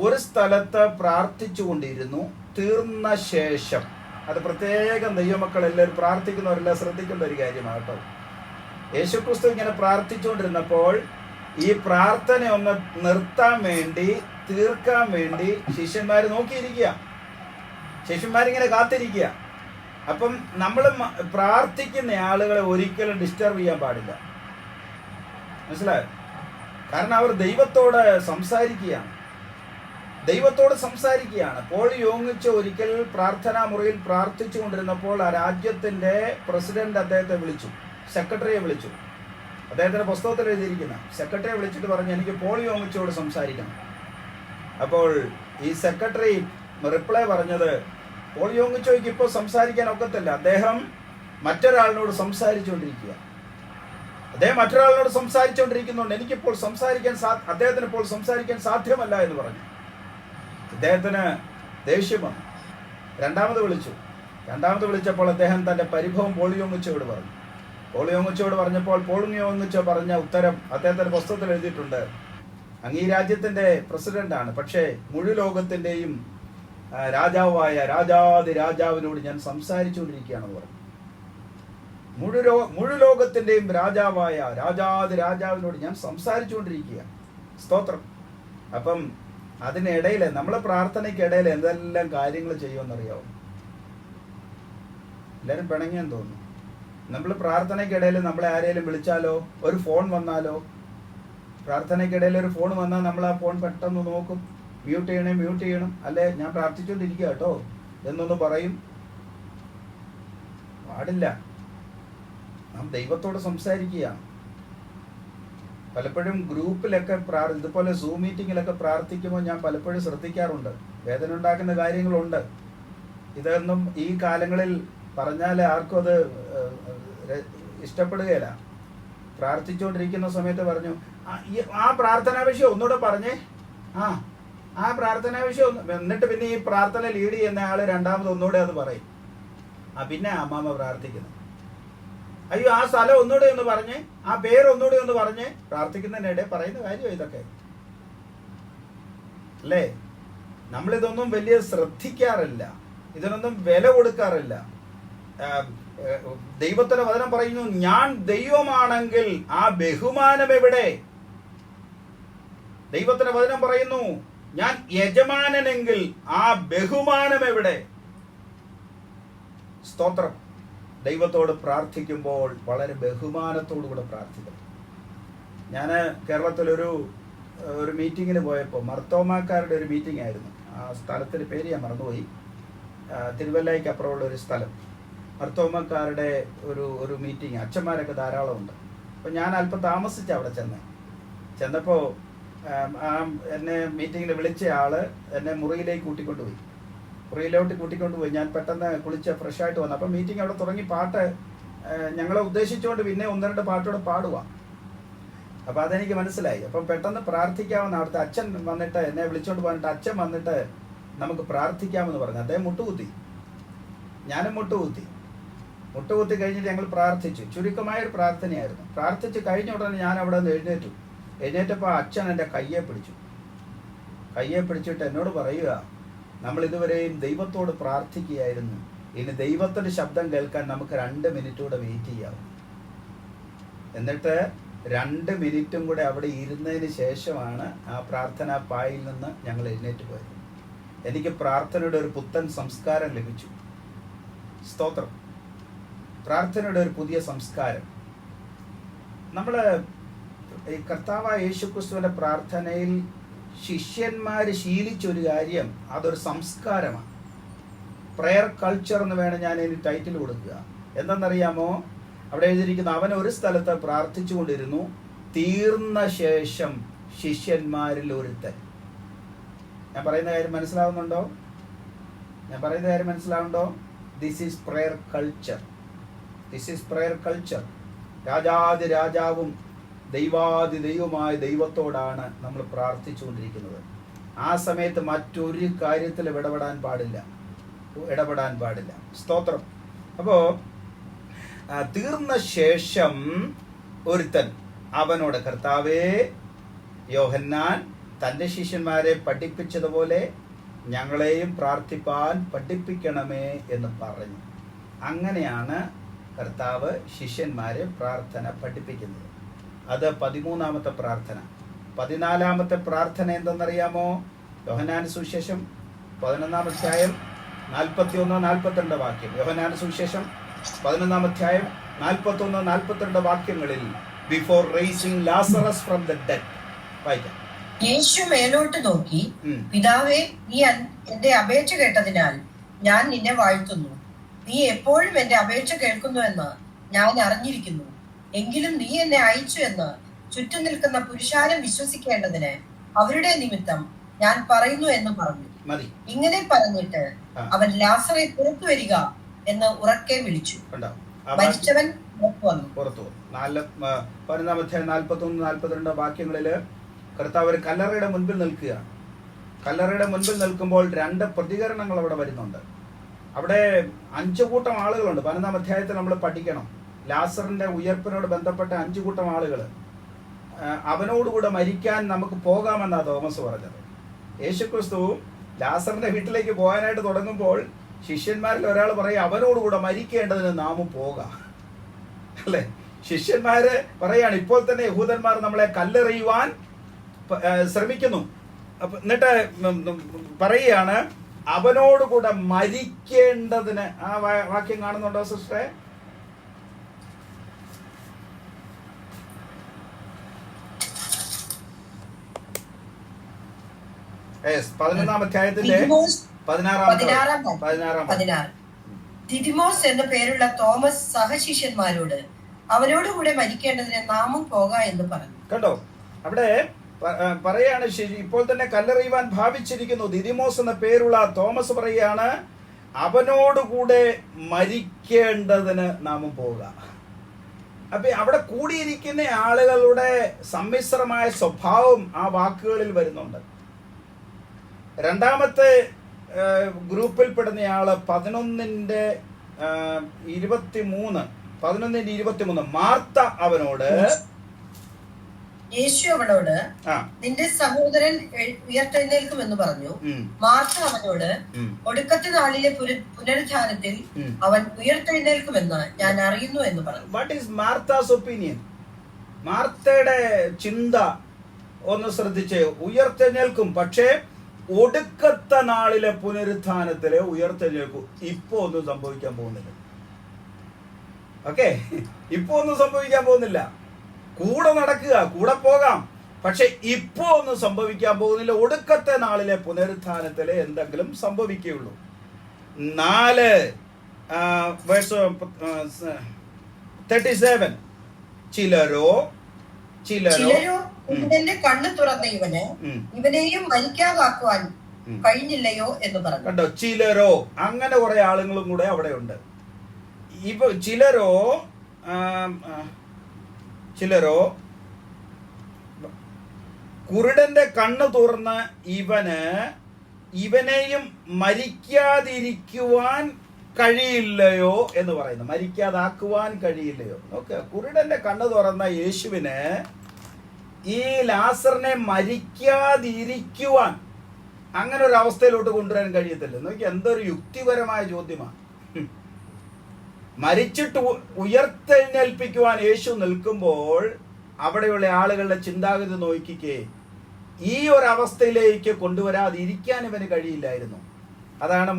ഒരു സ്ഥലത്ത് പ്രാർത്ഥിച്ചു കൊണ്ടിരുന്നു. തീർന്ന ശേഷം, അത് പ്രത്യേകം ദൈവമക്കൾ എല്ലാവരും പ്രാർത്ഥിക്കുന്നവരെല്ലാം ശ്രദ്ധിക്കേണ്ട ഒരു കാര്യമാണ് കേട്ടോ. യേശുക്രിസ്തു ഇങ്ങനെ പ്രാർത്ഥിച്ചുകൊണ്ടിരുന്നപ്പോൾ ഈ പ്രാർത്ഥന ഒന്ന് നിർത്താൻ വേണ്ടി, തീർക്കാൻ വേണ്ടി ശിഷ്യന്മാർ നോക്കിയിരിക്കുക. ശിഷ്യന്മാരിങ്ങനെ കാത്തിരിക്കുക. അപ്പം നമ്മൾ പ്രാർത്ഥിക്കുന്ന ആളുകളെ ഒരിക്കലും ഡിസ്റ്റർബ് ചെയ്യാൻ പാടില്ല. മനസ്സിലായോ? കാരണം അവർ ദൈവത്തോട് സംസാരിക്കുകയാണ്. പോൾ യോങ്ങിച്ച് ഒരിക്കൽ പ്രാർത്ഥനാ മുറിയിൽ പ്രാർത്ഥിച്ചു കൊണ്ടിരുന്നപ്പോൾ ആ രാജ്യത്തിന്റെ പ്രസിഡന്റ് അദ്ദേഹത്തെ വിളിച്ചു, സെക്രട്ടറിയെ വിളിച്ചു. അദ്ദേഹത്തിന്റെ പുസ്തകത്തിൽ എഴുതിയിരിക്കുന്ന സെക്രട്ടറിയെ വിളിച്ചിട്ട് പറഞ്ഞു, എനിക്ക് പോൾ യോങ്ങിച്ചോട് സംസാരിക്കണം. അപ്പോൾ ഈ സെക്രട്ടറി റിപ്ലൈ പറഞ്ഞത്, പോൾ യോങ്ങിച്ചോയ്ക്ക് ഇപ്പോൾ സംസാരിക്കാൻ ഒക്കത്തില്ല, അദ്ദേഹം മറ്റൊരാളിനോട് സംസാരിച്ചുകൊണ്ടിരിക്കുക. അദ്ദേഹം മറ്റൊരാളിനോട് സംസാരിച്ചുകൊണ്ടിരിക്കുന്നുണ്ട്, എനിക്കിപ്പോൾ അദ്ദേഹത്തിന് ഇപ്പോൾ സംസാരിക്കാൻ സാധ്യമല്ല എന്ന് പറഞ്ഞു. അദ്ദേഹത്തിന് ദേഷ്യം വന്നു. രണ്ടാമത് വിളിച്ചപ്പോൾ അദ്ദേഹം തന്റെ പരിഭവം പോൾ യോങ്ങിച്ചോട് പറഞ്ഞു. പോൾ യോങ്ങിച്ചോട് പറഞ്ഞപ്പോൾ പോൾ യോങ്ങിച്ചോ പറഞ്ഞ ഉത്തരം അദ്ദേഹത്തിന്റെ പുസ്തകത്തിൽ എഴുതിയിട്ടുണ്ട്. അങ്ങ് ഈ രാജ്യത്തിന്റെ പ്രസിഡന്റാണ്, പക്ഷേ മുഴു ലോകത്തിന്റെയും രാജാവായ രാജാതി രാജാവിനോട് ഞാൻ സംസാരിച്ചുകൊണ്ടിരിക്കുകയാണെന്ന് പറഞ്ഞു. മുഴു ലോകത്തിന്റെയും രാജാവായ രാജാതി രാജാവിനോട് ഞാൻ സംസാരിച്ചുകൊണ്ടിരിക്കുക. സ്തോത്രം. അപ്പം അതിനിടയിൽ, നമ്മളെ പ്രാർത്ഥനയ്ക്കിടയിൽ എന്തെല്ലാം കാര്യങ്ങൾ ചെയ്യുമെന്നറിയാവും. എല്ലാവരും പിണങ്ങിയെന്ന് തോന്നുന്നു. നമ്മൾ പ്രാർത്ഥനയ്ക്കിടയിൽ നമ്മളെ ആരെങ്കിലും വിളിച്ചാലോ, ഒരു ഫോൺ വന്നാലോ, പ്രാർത്ഥനയ്ക്കിടയിൽ ഒരു ഫോൺ വന്നാൽ നമ്മൾ ആ ഫോൺ പെട്ടെന്ന് നോക്കും, മ്യൂട്ട് ചെയ്യണം, അല്ലെ ഞാൻ പ്രാർത്ഥിച്ചുകൊണ്ടിരിക്കുക കേട്ടോ എന്നൊന്ന് പറയും. പാടില്ല. നാം ദൈവത്തോട് സംസാരിക്കുകയാണ്. പലപ്പോഴും ഗ്രൂപ്പിലൊക്കെ ഇതുപോലെ സൂം മീറ്റിങ്ങിലൊക്കെ പ്രാർത്ഥിക്കുമ്പോൾ ഞാൻ പലപ്പോഴും ശ്രദ്ധിക്കാറുണ്ട്, വേദന ഉണ്ടാക്കുന്ന കാര്യങ്ങളുണ്ട്. ഇതൊന്നും ഈ കാലങ്ങളിൽ പറഞ്ഞാൽ ആർക്കും അത് ഇഷ്ടപ്പെടുകയില്ല. പ്രാർത്ഥിച്ചുകൊണ്ടിരിക്കുന്ന സമയത്ത് പറഞ്ഞു, ആ പ്രാർത്ഥനാ വിഷയം ഒന്നുകൂടെ പറഞ്ഞേ, ആ പ്രാർത്ഥനാ വിഷയം എന്നിട്ട് പിന്നെ ഈ പ്രാർത്ഥന ലീഡ് ചെയ്യുന്ന ആള് രണ്ടാമത് ഒന്നുകൂടെ അത് പറയും. പിന്നെ അമ്മാമ്മ പ്രാർത്ഥിക്കുന്നു, അയ്യോ ആ സ്ഥലം ഒന്നുകൂടെ ഒന്ന് പറഞ്ഞ്, ആ പേര് ഒന്നുകൂടെ ഒന്ന് പറഞ്ഞ്. പ്രാർത്ഥിക്കുന്നതിനിടെ പറയുന്ന കാര്യം ഇതൊക്കെ അല്ലേ? നമ്മളിതൊന്നും വലിയ ശ്രദ്ധിക്കാറില്ല, ഇതിനൊന്നും വില കൊടുക്കാറില്ല. ദൈവത്തിന്റെ വചനം പറയുന്നു, ഞാൻ ദൈവമാണെങ്കിൽ ആ ബഹുമാനം എവിടെ? ദൈവത്തിന്റെ വചനം പറയുന്നു, ഞാൻ യജമാനനെങ്കിൽ ആ ബഹുമാനം എവിടെ? സ്തോത്രം. ദൈവത്തോട് പ്രാർത്ഥിക്കുമ്പോൾ വളരെ ബഹുമാനത്തോടുകൂടെ പ്രാർത്ഥിക്കണം. ഞാൻ കേരളത്തിലൊരു മീറ്റിങ്ങിന് പോയപ്പോൾ, മർത്തോമാക്കാരുടെ ഒരു മീറ്റിംഗ് ആയിരുന്നു. ആ സ്ഥലത്തിൻ്റെ പേര് ഞാൻ മറന്നുപോയി. തിരുവല്ലയ്ക്ക് അപ്പുറമുള്ള ഒരു സ്ഥലം, മർത്തോമാക്കാരുടെ ഒരു മീറ്റിംഗ്. അച്ഛന്മാരൊക്കെ ധാരാളം ഉണ്ട്. അപ്പോൾ ഞാൻ അല്പം താമസിച്ച് അവിടെ ചെന്നപ്പോൾ എന്നെ മീറ്റിങ്ങിന് വിളിച്ച ആള് എന്നെ മുറിയിലോട്ട് കൂട്ടിക്കൊണ്ടുപോയി. ഞാൻ പെട്ടെന്ന് കുളിച്ച് ഫ്രഷായിട്ട് വന്നു. അപ്പം മീറ്റിംഗ് അവിടെ തുടങ്ങി. പാട്ട് ഞങ്ങളെ ഉദ്ദേശിച്ചുകൊണ്ട് പിന്നെ 1-2 പാട്ടോടെ പാടുക. അപ്പോൾ അതെനിക്ക് മനസ്സിലായി. അപ്പം പെട്ടെന്ന് പ്രാർത്ഥിക്കാമെന്ന് അവിടുത്തെ അച്ഛൻ വന്നിട്ട് എന്നെ വിളിച്ചുകൊണ്ട് പോയിട്ട് അച്ഛൻ വന്നിട്ട് നമുക്ക് പ്രാർത്ഥിക്കാമെന്ന് പറഞ്ഞു. അദ്ദേഹം മുട്ടുകുത്തി, ഞാനും മുട്ടുകുത്തി കഴിഞ്ഞിട്ട് ഞങ്ങൾ പ്രാർത്ഥിച്ചു. ചുരുക്കമായൊരു പ്രാർത്ഥനയായിരുന്നു. പ്രാർത്ഥിച്ച് കഴിഞ്ഞ ഉടനെ ഞാൻ അവിടെ നിന്ന് എഴുന്നേറ്റപ്പോൾ അച്ഛൻ എൻ്റെ കയ്യെ പിടിച്ചിട്ട് എന്നോട് പറയുക, നമ്മൾ ഇതുവരെയും ദൈവത്തോട് പ്രാർത്ഥിക്കുകയായിരുന്നു, ഇനി ദൈവത്തിൻ്റെ ശബ്ദം കേൾക്കാൻ നമുക്ക് 2 മിനിറ്റ് കൂടെ വെയിറ്റ് ചെയ്യാം. എന്നിട്ട് 2 മിനിറ്റും കൂടെ അവിടെ ഇരുന്നതിന് ശേഷമാണ് ആ പ്രാർത്ഥനാ പായിൽ നിന്ന് ഞങ്ങൾ എഴുന്നേറ്റ് പോയത്. എനിക്ക് പ്രാർത്ഥനയുടെ ഒരു പുത്തൻ സംസ്കാരം ലഭിച്ചു. സ്തോത്രം. പ്രാർത്ഥനയുടെ ഒരു പുതിയ സംസ്കാരം. നമ്മൾ ഈ കർത്താവായ യേശുക്രിസ്തുവിൻ്റെ പ്രാർത്ഥനയിൽ ശിഷ്യന്മാർ ശീലിച്ചൊരു കാര്യം, അതൊരു സംസ്കാരമാണ്. പ്രെയർ കൾച്ചർ എന്ന് വേണം ഞാൻ ഇതിന് ടൈറ്റിൽ കൊടുക്കുക. എന്തെന്നറിയാമോ? അവിടെ എഴുതിയിരിക്കുന്ന, അവൻ ഒരു സ്ഥലത്ത് പ്രാർത്ഥിച്ചു കൊണ്ടിരുന്നു, തീർന്ന ശേഷം ശിഷ്യന്മാരിൽ ഒരുത്തൻ. ഞാൻ പറയുന്ന കാര്യം മനസ്സിലാവുന്നുണ്ടോ? This is prayer culture. രാജാതി രാജാവും ദൈവാതി ദൈവമായ ദൈവത്തോടാണ് നമ്മൾ പ്രാർത്ഥിച്ചുകൊണ്ടിരിക്കുന്നത്. ആ സമയത്ത് മറ്റൊരു കാര്യത്തിൽ ഇടപെടാൻ പാടില്ല. സ്തോത്രം. അപ്പോൾ തീർന്ന ശേഷം ഒരുത്തൻ അവനോട്, കർത്താവേ, യോഹന്നാൻ തൻ്റെ ശിഷ്യന്മാരെ പഠിപ്പിച്ചതുപോലെ ഞങ്ങളെയും പ്രാർത്ഥിപ്പാൻ പഠിപ്പിക്കണമേ എന്ന് പറഞ്ഞു. അങ്ങനെയാണ് കർത്താവ് ശിഷ്യന്മാരെ പ്രാർത്ഥന പഠിപ്പിക്കുന്നത്. അത് 13-ാമത്തെ പ്രാർത്ഥന. 14-ാമത്തെ പ്രാർത്ഥന എന്തെന്നറിയാമോ? യോഹന്നാൻ സുവിശേഷം 11-ാം അധ്യായം 41-42 വാക്യം. യോഹന്നാൻ സുവിശേഷം 11-ാം അധ്യായം 41-42 വാക്യങ്ങളിൽ, before raising Lazarus from the dead. വായിക്കാം. യേശു മേലോട്ട് നോക്കി, പിതാവേ, നീ എന്റെ അപേക്ഷ കേട്ടതിനാൽ ഞാൻ നിന്നെ വാഴ്ത്തുന്നു. നീ എപ്പോഴും എന്റെ അപേക്ഷ കേൾക്കുന്നുവെന്ന് ഞാൻ അറിഞ്ഞിരിക്കുന്നു. എങ്കിലും നീ എന്നെ അയച്ചു എന്ന് ചുറ്റും നിൽക്കുന്ന പുരുഷാരം വിശ്വസിക്കേണ്ടതിന് അവരുടെ നിമിത്തം ഞാൻ പറയുന്നു എന്ന് പറഞ്ഞു. ഇങ്ങനെ പറഞ്ഞിട്ട് അവൻ ലാസറെ പുറത്തു വരിക എന്ന് ഉറക്കെ വിളിച്ചു. മരിച്ചവൻ പുറത്തു വന്നു. 11-ാം അധ്യായം 41-42 വാക്യങ്ങളില് കർത്താവ് ഒരു കല്ലറയുടെ മുൻപിൽ നിൽക്കുകയാണ്. കല്ലറയുടെ മുൻപിൽ നിൽക്കുമ്പോൾ 2 പ്രതികരണങ്ങൾ അവിടെ വരുന്നുണ്ട്. അവിടെ 5 കൂട്ടം ആളുകളുണ്ട്. 11-ാം അധ്യായത്തിൽ നമ്മൾ പഠിക്കണം. ലാസറിന്റെ ഉയർപ്പിനോട് ബന്ധപ്പെട്ട 5 കൂട്ടം ആളുകൾ. അവനോടുകൂടെ മരിക്കാൻ നമുക്ക് പോകാമെന്നാണ് തോമസ് പറഞ്ഞത്. യേശുക്രിസ്തു ലാസറിന്റെ വീട്ടിലേക്ക് പോകാനായിട്ട് തുടങ്ങുമ്പോൾ ശിഷ്യന്മാരിൽ ഒരാൾ പറയും, അവനോടുകൂടെ മരിക്കേണ്ടതിന് നാമും പോകാം. അല്ലേ? ശിഷ്യന്മാര് പറയാണ്, ഇപ്പോൾ തന്നെ യഹൂദന്മാർ നമ്മളെ കല്ലെറിയുവാൻ ശ്രമിക്കുന്നു. എന്നിട്ട് പറയുകയാണ്, അവനോടുകൂടെ മരിക്കേണ്ടതിന്. ആ വാക്യം കാണുന്നുണ്ടോ സിസ്റ്ററെ? യെസ്, 11-ാം അധ്യായത്തിന്റെ 16. ദിദിമോസ് എന്ന പേരുള്ള തോമസ് സഹശിഷ്യന്മാരോട് അവനോടുകൂടെ മരിക്കേണ്ടതിന് നാമും പോകാം എന്ന് പറഞ്ഞു. കണ്ടോ? അവിടെ പറയാണ്, ഇപ്പോൾ തന്നെ കല്ലെറിയുവാൻ ഭാവിച്ചിരിക്കുന്നു. ദിദിമോസ് എന്ന പേരുള്ള തോമസ് പറയാണ്, അവനോടുകൂടെ മരിക്കേണ്ടതിന് നാമും പോകാം. അപ്പൊ അവിടെ കൂടിയിരിക്കുന്ന ആളുകളുടെ സമ്മിശ്രമായ സ്വഭാവം ആ വാക്കുകളിൽ വരുന്നുണ്ട്. 2-ാമത്തെ ഗ്രൂപ്പിൽപ്പെടുന്നയാള് 11:23 മാർത്ത അവനോട്, യേശു അവളോട്, നിന്റെ സഹോദരൻ ഉയർത്തെഴുന്നേൽക്കുമെന്ന് പറഞ്ഞു. മാർത്ത അവനോട്, ഒടുക്കത്തെ നാളിലെ പുനരുത്ഥാനത്തിൽ അവൻ ഉയർത്തെഴുന്നേൽക്കുമെന്ന് ഞാൻ അറിയുന്നു എന്ന് പറഞ്ഞു. What is Martha's opinion? മാർത്തയുടെ ചിന്ത ഒന്ന് ശ്രദ്ധിച്ചേ. ഉയർത്തെഴുന്നേൽക്കും, പക്ഷേ ഒടുക്കത്തെ നാളിലെ പുനരുത്ഥാനത്തിലെ ഉയർത്തെഴുന്നേൽക്കും. ഇപ്പൊ ഒന്നും സംഭവിക്കാൻ പോകുന്നില്ല. ഓക്കെ, ഇപ്പൊ ഒന്നും സംഭവിക്കാൻ പോകുന്നില്ല. കൂടെ നടക്കുക, കൂടെ പോകാം, പക്ഷെ ഇപ്പോ ഒന്നും സംഭവിക്കാൻ പോകുന്നില്ല. ഒടുക്കത്തെ നാളിലെ പുനരുത്ഥാനത്തിലെ എന്തെങ്കിലും സംഭവിക്കുകയുള്ളൂ. 4:37 ചിലരോ കുരുടന്റെ കണ്ണ് തുറന്ന ഇവനെയും മരിക്കാതാക്കുവാൻ കഴിഞ്ഞില്ലയോ എന്ന് പറഞ്ഞു. കണ്ടോ? ചിലരോ, അങ്ങനെ കുറെ ആളുകളും കൂടെ അവിടെ ഉണ്ട്. ചിലരോ കുരുടന്റെ കണ്ണ് തുറന്ന് ഇവനെയും മരിക്കാതിരിക്കുവാൻ കഴിയില്ലയോ എന്ന് പറയുന്നു. മരിക്കാതാക്കുവാൻ കഴിയില്ലയോ? ഓക്കെ, കുരുടന്റെ കണ്ണ് തുറന്ന യേശുവിന് ഈ ലാസറിനെ മരിക്കാതിരിക്കുവാൻ അങ്ങനെ ഒരു അവസ്ഥയിലോട്ട് കൊണ്ടുവരാൻ കഴിയത്തില്ല. നോക്കി, എന്തൊരു യുക്തിപരമായ ചോദ്യമാണ്. മരിച്ചിട്ട് ഉയർത്തെഴുന്നേൽപ്പിക്കുവാൻ യേശു നിൽക്കുമ്പോൾ അവിടെയുള്ള ആളുകളുടെ ചിന്താഗതി നോക്കിക്കേ, ഈ ഒരു അവസ്ഥയിലേക്ക് കൊണ്ടുവരാതിരിക്കാൻ ഇവന് കഴിയില്ലായിരുന്നു. അതാണ്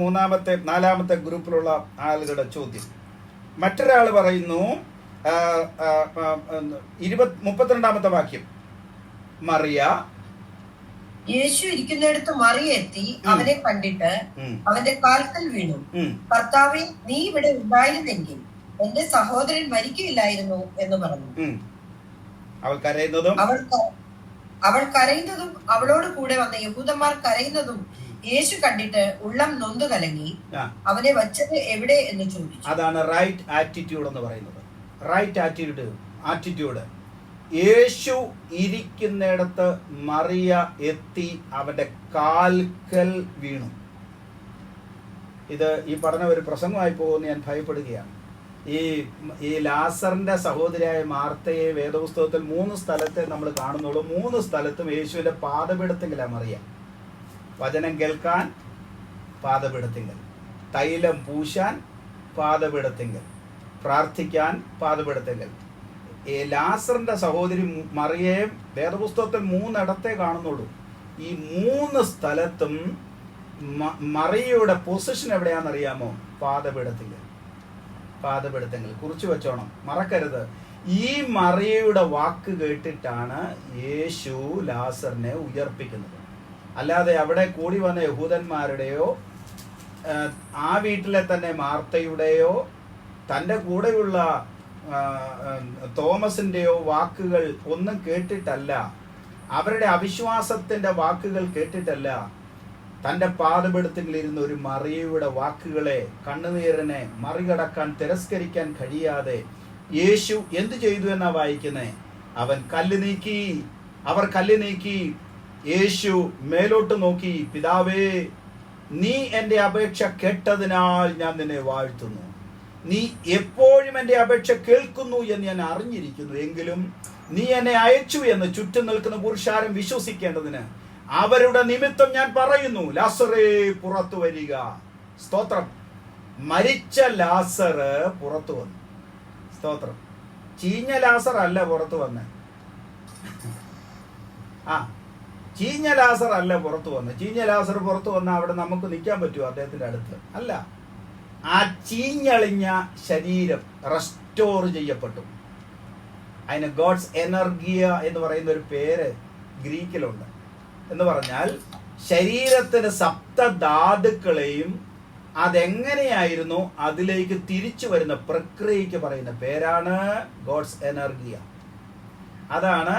നാലാമത്തെ ഗ്രൂപ്പിലുള്ള ആളുകളുടെ ചോദ്യം. മറ്റൊരാൾ പറയുന്നു, 32 വാക്യം, മറിയ യേശു ഇരിക്കുന്നിടത്ത് മറിയ എത്തി അവനെ കണ്ടിട്ട് അവന്റെ കാൽക്കൽ വീണു. കർത്താവേ, നീ ഇവിടെ ഉണ്ടായിരുന്നെങ്കിൽ എന്റെ സഹോദരൻ മരിക്കില്ലായിരുന്നു എന്ന് പറഞ്ഞു. അവൾ കരയുന്നതും അവളോട് കൂടെ വന്ന യഹൂദന്മാർ കരയുന്നതും യേശു കണ്ടിട്ട് ഉള്ളം നൊന്തു കലങ്ങി അവനെ വച്ചത് എവിടെ എന്ന് ചോദിച്ചു. അതാണ് റൈറ്റ് ആറ്റിറ്റ്യൂഡ് എന്ന് പറയുന്നത്. Right attitude. യേശു ഇരിക്കുന്നിടത്ത് മറിയ എത്തി അവന്റെ കാൽക്കൽ വീണു. ഇത് ഈ പറഞ്ഞ ഒരു പ്രസംഗമായി പോകുമെന്ന് ഞാൻ ഭയപ്പെടുകയാണ്. ഈ ലാസറിന്റെ സഹോദരിയായ മാർത്തയെ വേദപുസ്തകത്തിൽ 3 സ്ഥലത്തെ നമ്മൾ കാണുന്നുള്ളൂ. 3 സ്ഥലത്തും യേശുവിന്റെ പാദപീഠത്തിങ്കലാണ് മറിയ. വചനം കേൾക്കാൻ പാദപീഠത്തിങ്കൽ, തൈലം പൂശാൻ പാദപീഠത്തിങ്കൽ, പ്രാർത്ഥിക്കാൻ പാദപീഠത്തിങ്കൽ. ഈ ലാസറിന്റെ സഹോദരി മറിയയെ വേദപുസ്തകത്തിൽ 3 ഇടത്തെ കാണുന്നുള്ളൂ. ഈ 3 സ്ഥലത്തും മറിയയുടെ പൊസിഷൻ എവിടെയാണെന്നറിയാമോ? പാദപീഠത്തിങ്കൽ. കുറിച്ചു വെച്ചോണം, മറക്കരുത്. ഈ മറിയയുടെ വാക്ക് കേട്ടിട്ടാണ് യേശു ലാസറിനെ ഉയർപ്പിക്കുന്നത്. അല്ലാതെ അവിടെ കൂടി വന്ന യഹൂദന്മാരുടെയോ ആ വീട്ടിലെ തന്നെ മാർത്തയുടെയോ തൻ്റെ കൂടെയുള്ള തോമസിൻ്റെയോ വാക്കുകൾ ഒന്നും കേട്ടിട്ടല്ല, അവരുടെ അവിശ്വാസത്തിൻ്റെ വാക്കുകൾ കേട്ടിട്ടല്ല, തൻ്റെ പാദപീഠത്തിലിരുന്ന ഒരു മറിയയുടെ വാക്കുകളെ, കണ്ണുനീരിനെ മറികടക്കാൻ, തിരസ്കരിക്കാൻ കഴിയാതെ യേശു എന്തു ചെയ്തു എന്നാ വായിക്കുന്നത്? അവർ കല്ല് നീക്കി. യേശു മേലോട്ട് നോക്കി, പിതാവേ, നീ എൻ്റെ അപേക്ഷ കേട്ടതിനാൽ ഞാൻ നിന്നെ വാഴ്ത്തുന്നു. നീ എപ്പോഴും എൻ്റെ അപേക്ഷ കേൾക്കുന്നു എന്ന് ഞാൻ അറിഞ്ഞിരിക്കുന്നു. എങ്കിലും നീ എന്നെ അയച്ചു എന്ന് ചുറ്റും നിൽക്കുന്ന പുരുഷാരം വിശ്വസിക്കേണ്ടതിന് അവരുടെ നിമിത്തം ഞാൻ പറയുന്നു, ലാസറേ പുറത്തു വരിക. സ്തോത്രം. മരിച്ച ലാസർ പുറത്തു വന്നു. സ്തോത്രം. ചീഞ്ഞ ലാസർ അല്ല പുറത്തു വന്ന്. ചീഞ്ഞ ലാസർ അല്ല പുറത്തു വന്ന്. ചീഞ്ഞ ലാസർ പുറത്തു വന്നാൽ അവിടെ നമുക്ക് നിൽക്കാൻ പറ്റുമോ അദ്ദേഹത്തിന്റെ അടുത്ത്? അല്ല. ആ ചീഞ്ഞളിഞ്ഞ ശരീരം റെസ്റ്റോർ ചെയ്യപ്പെട്ടു. അതിന് ഗോഡ്സ് എനർഗിയ എന്ന് പറയുന്ന ഒരു പേര് ഗ്രീക്കിലുണ്ട്. എന്ന് പറഞ്ഞാൽ ശരീരത്തിന് സപ്തധാതുക്കളെയും അതെങ്ങനെയായിരുന്നു അതിലേക്ക് തിരിച്ചു വരുന്ന പ്രക്രിയയ്ക്ക് പറയുന്ന പേരാണ് ഗോഡ്സ് എനർഗിയ. അതാണ്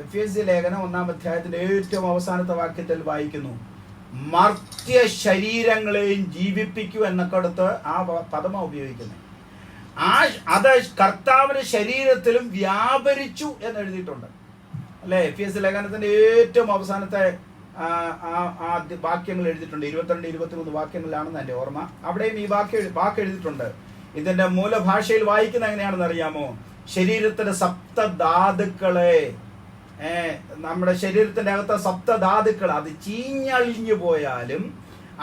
എഫേസ്യ ലേഖനം 1-ാം അധ്യായത്തിന്റെ ഏറ്റവും അവസാനത്തെ വാക്യത്തിൽ വായിക്കുന്നു, മർത്യ ശരീരങ്ങളെയും ജീവിപ്പിക്കൂ എന്നൊക്കെ അടുത്ത് ആ പദമാണ് ഉപയോഗിക്കുന്നത്. അത് കർത്താവിന്റെ ശരീരത്തിലും വ്യാപരിച്ചു എന്ന് എഴുതിയിട്ടുണ്ട് അല്ലെ? എഫേസ്യ ലേഖനത്തിന്റെ ഏറ്റവും അവസാനത്തെ വാക്യങ്ങൾ എഴുതിയിട്ടുണ്ട്. 22-23 വാക്യങ്ങളിലാണെന്ന് എൻ്റെ ഓർമ്മ. അവിടെയും ഈ വാക്ക് എഴുതിയിട്ടുണ്ട്. ഇതിന്റെ മൂലഭാഷയിൽ വായിക്കുന്ന എങ്ങനെയാണെന്ന് അറിയാമോ? ശരീരത്തിന്റെ സപ്തധാതുക്കളെ, നമ്മുടെ ശരീരത്തിന്റെ അകത്തെ സപ്തധാതുക്കൾ അത് ചീഞ്ഞളിഞ്ഞു പോയാലും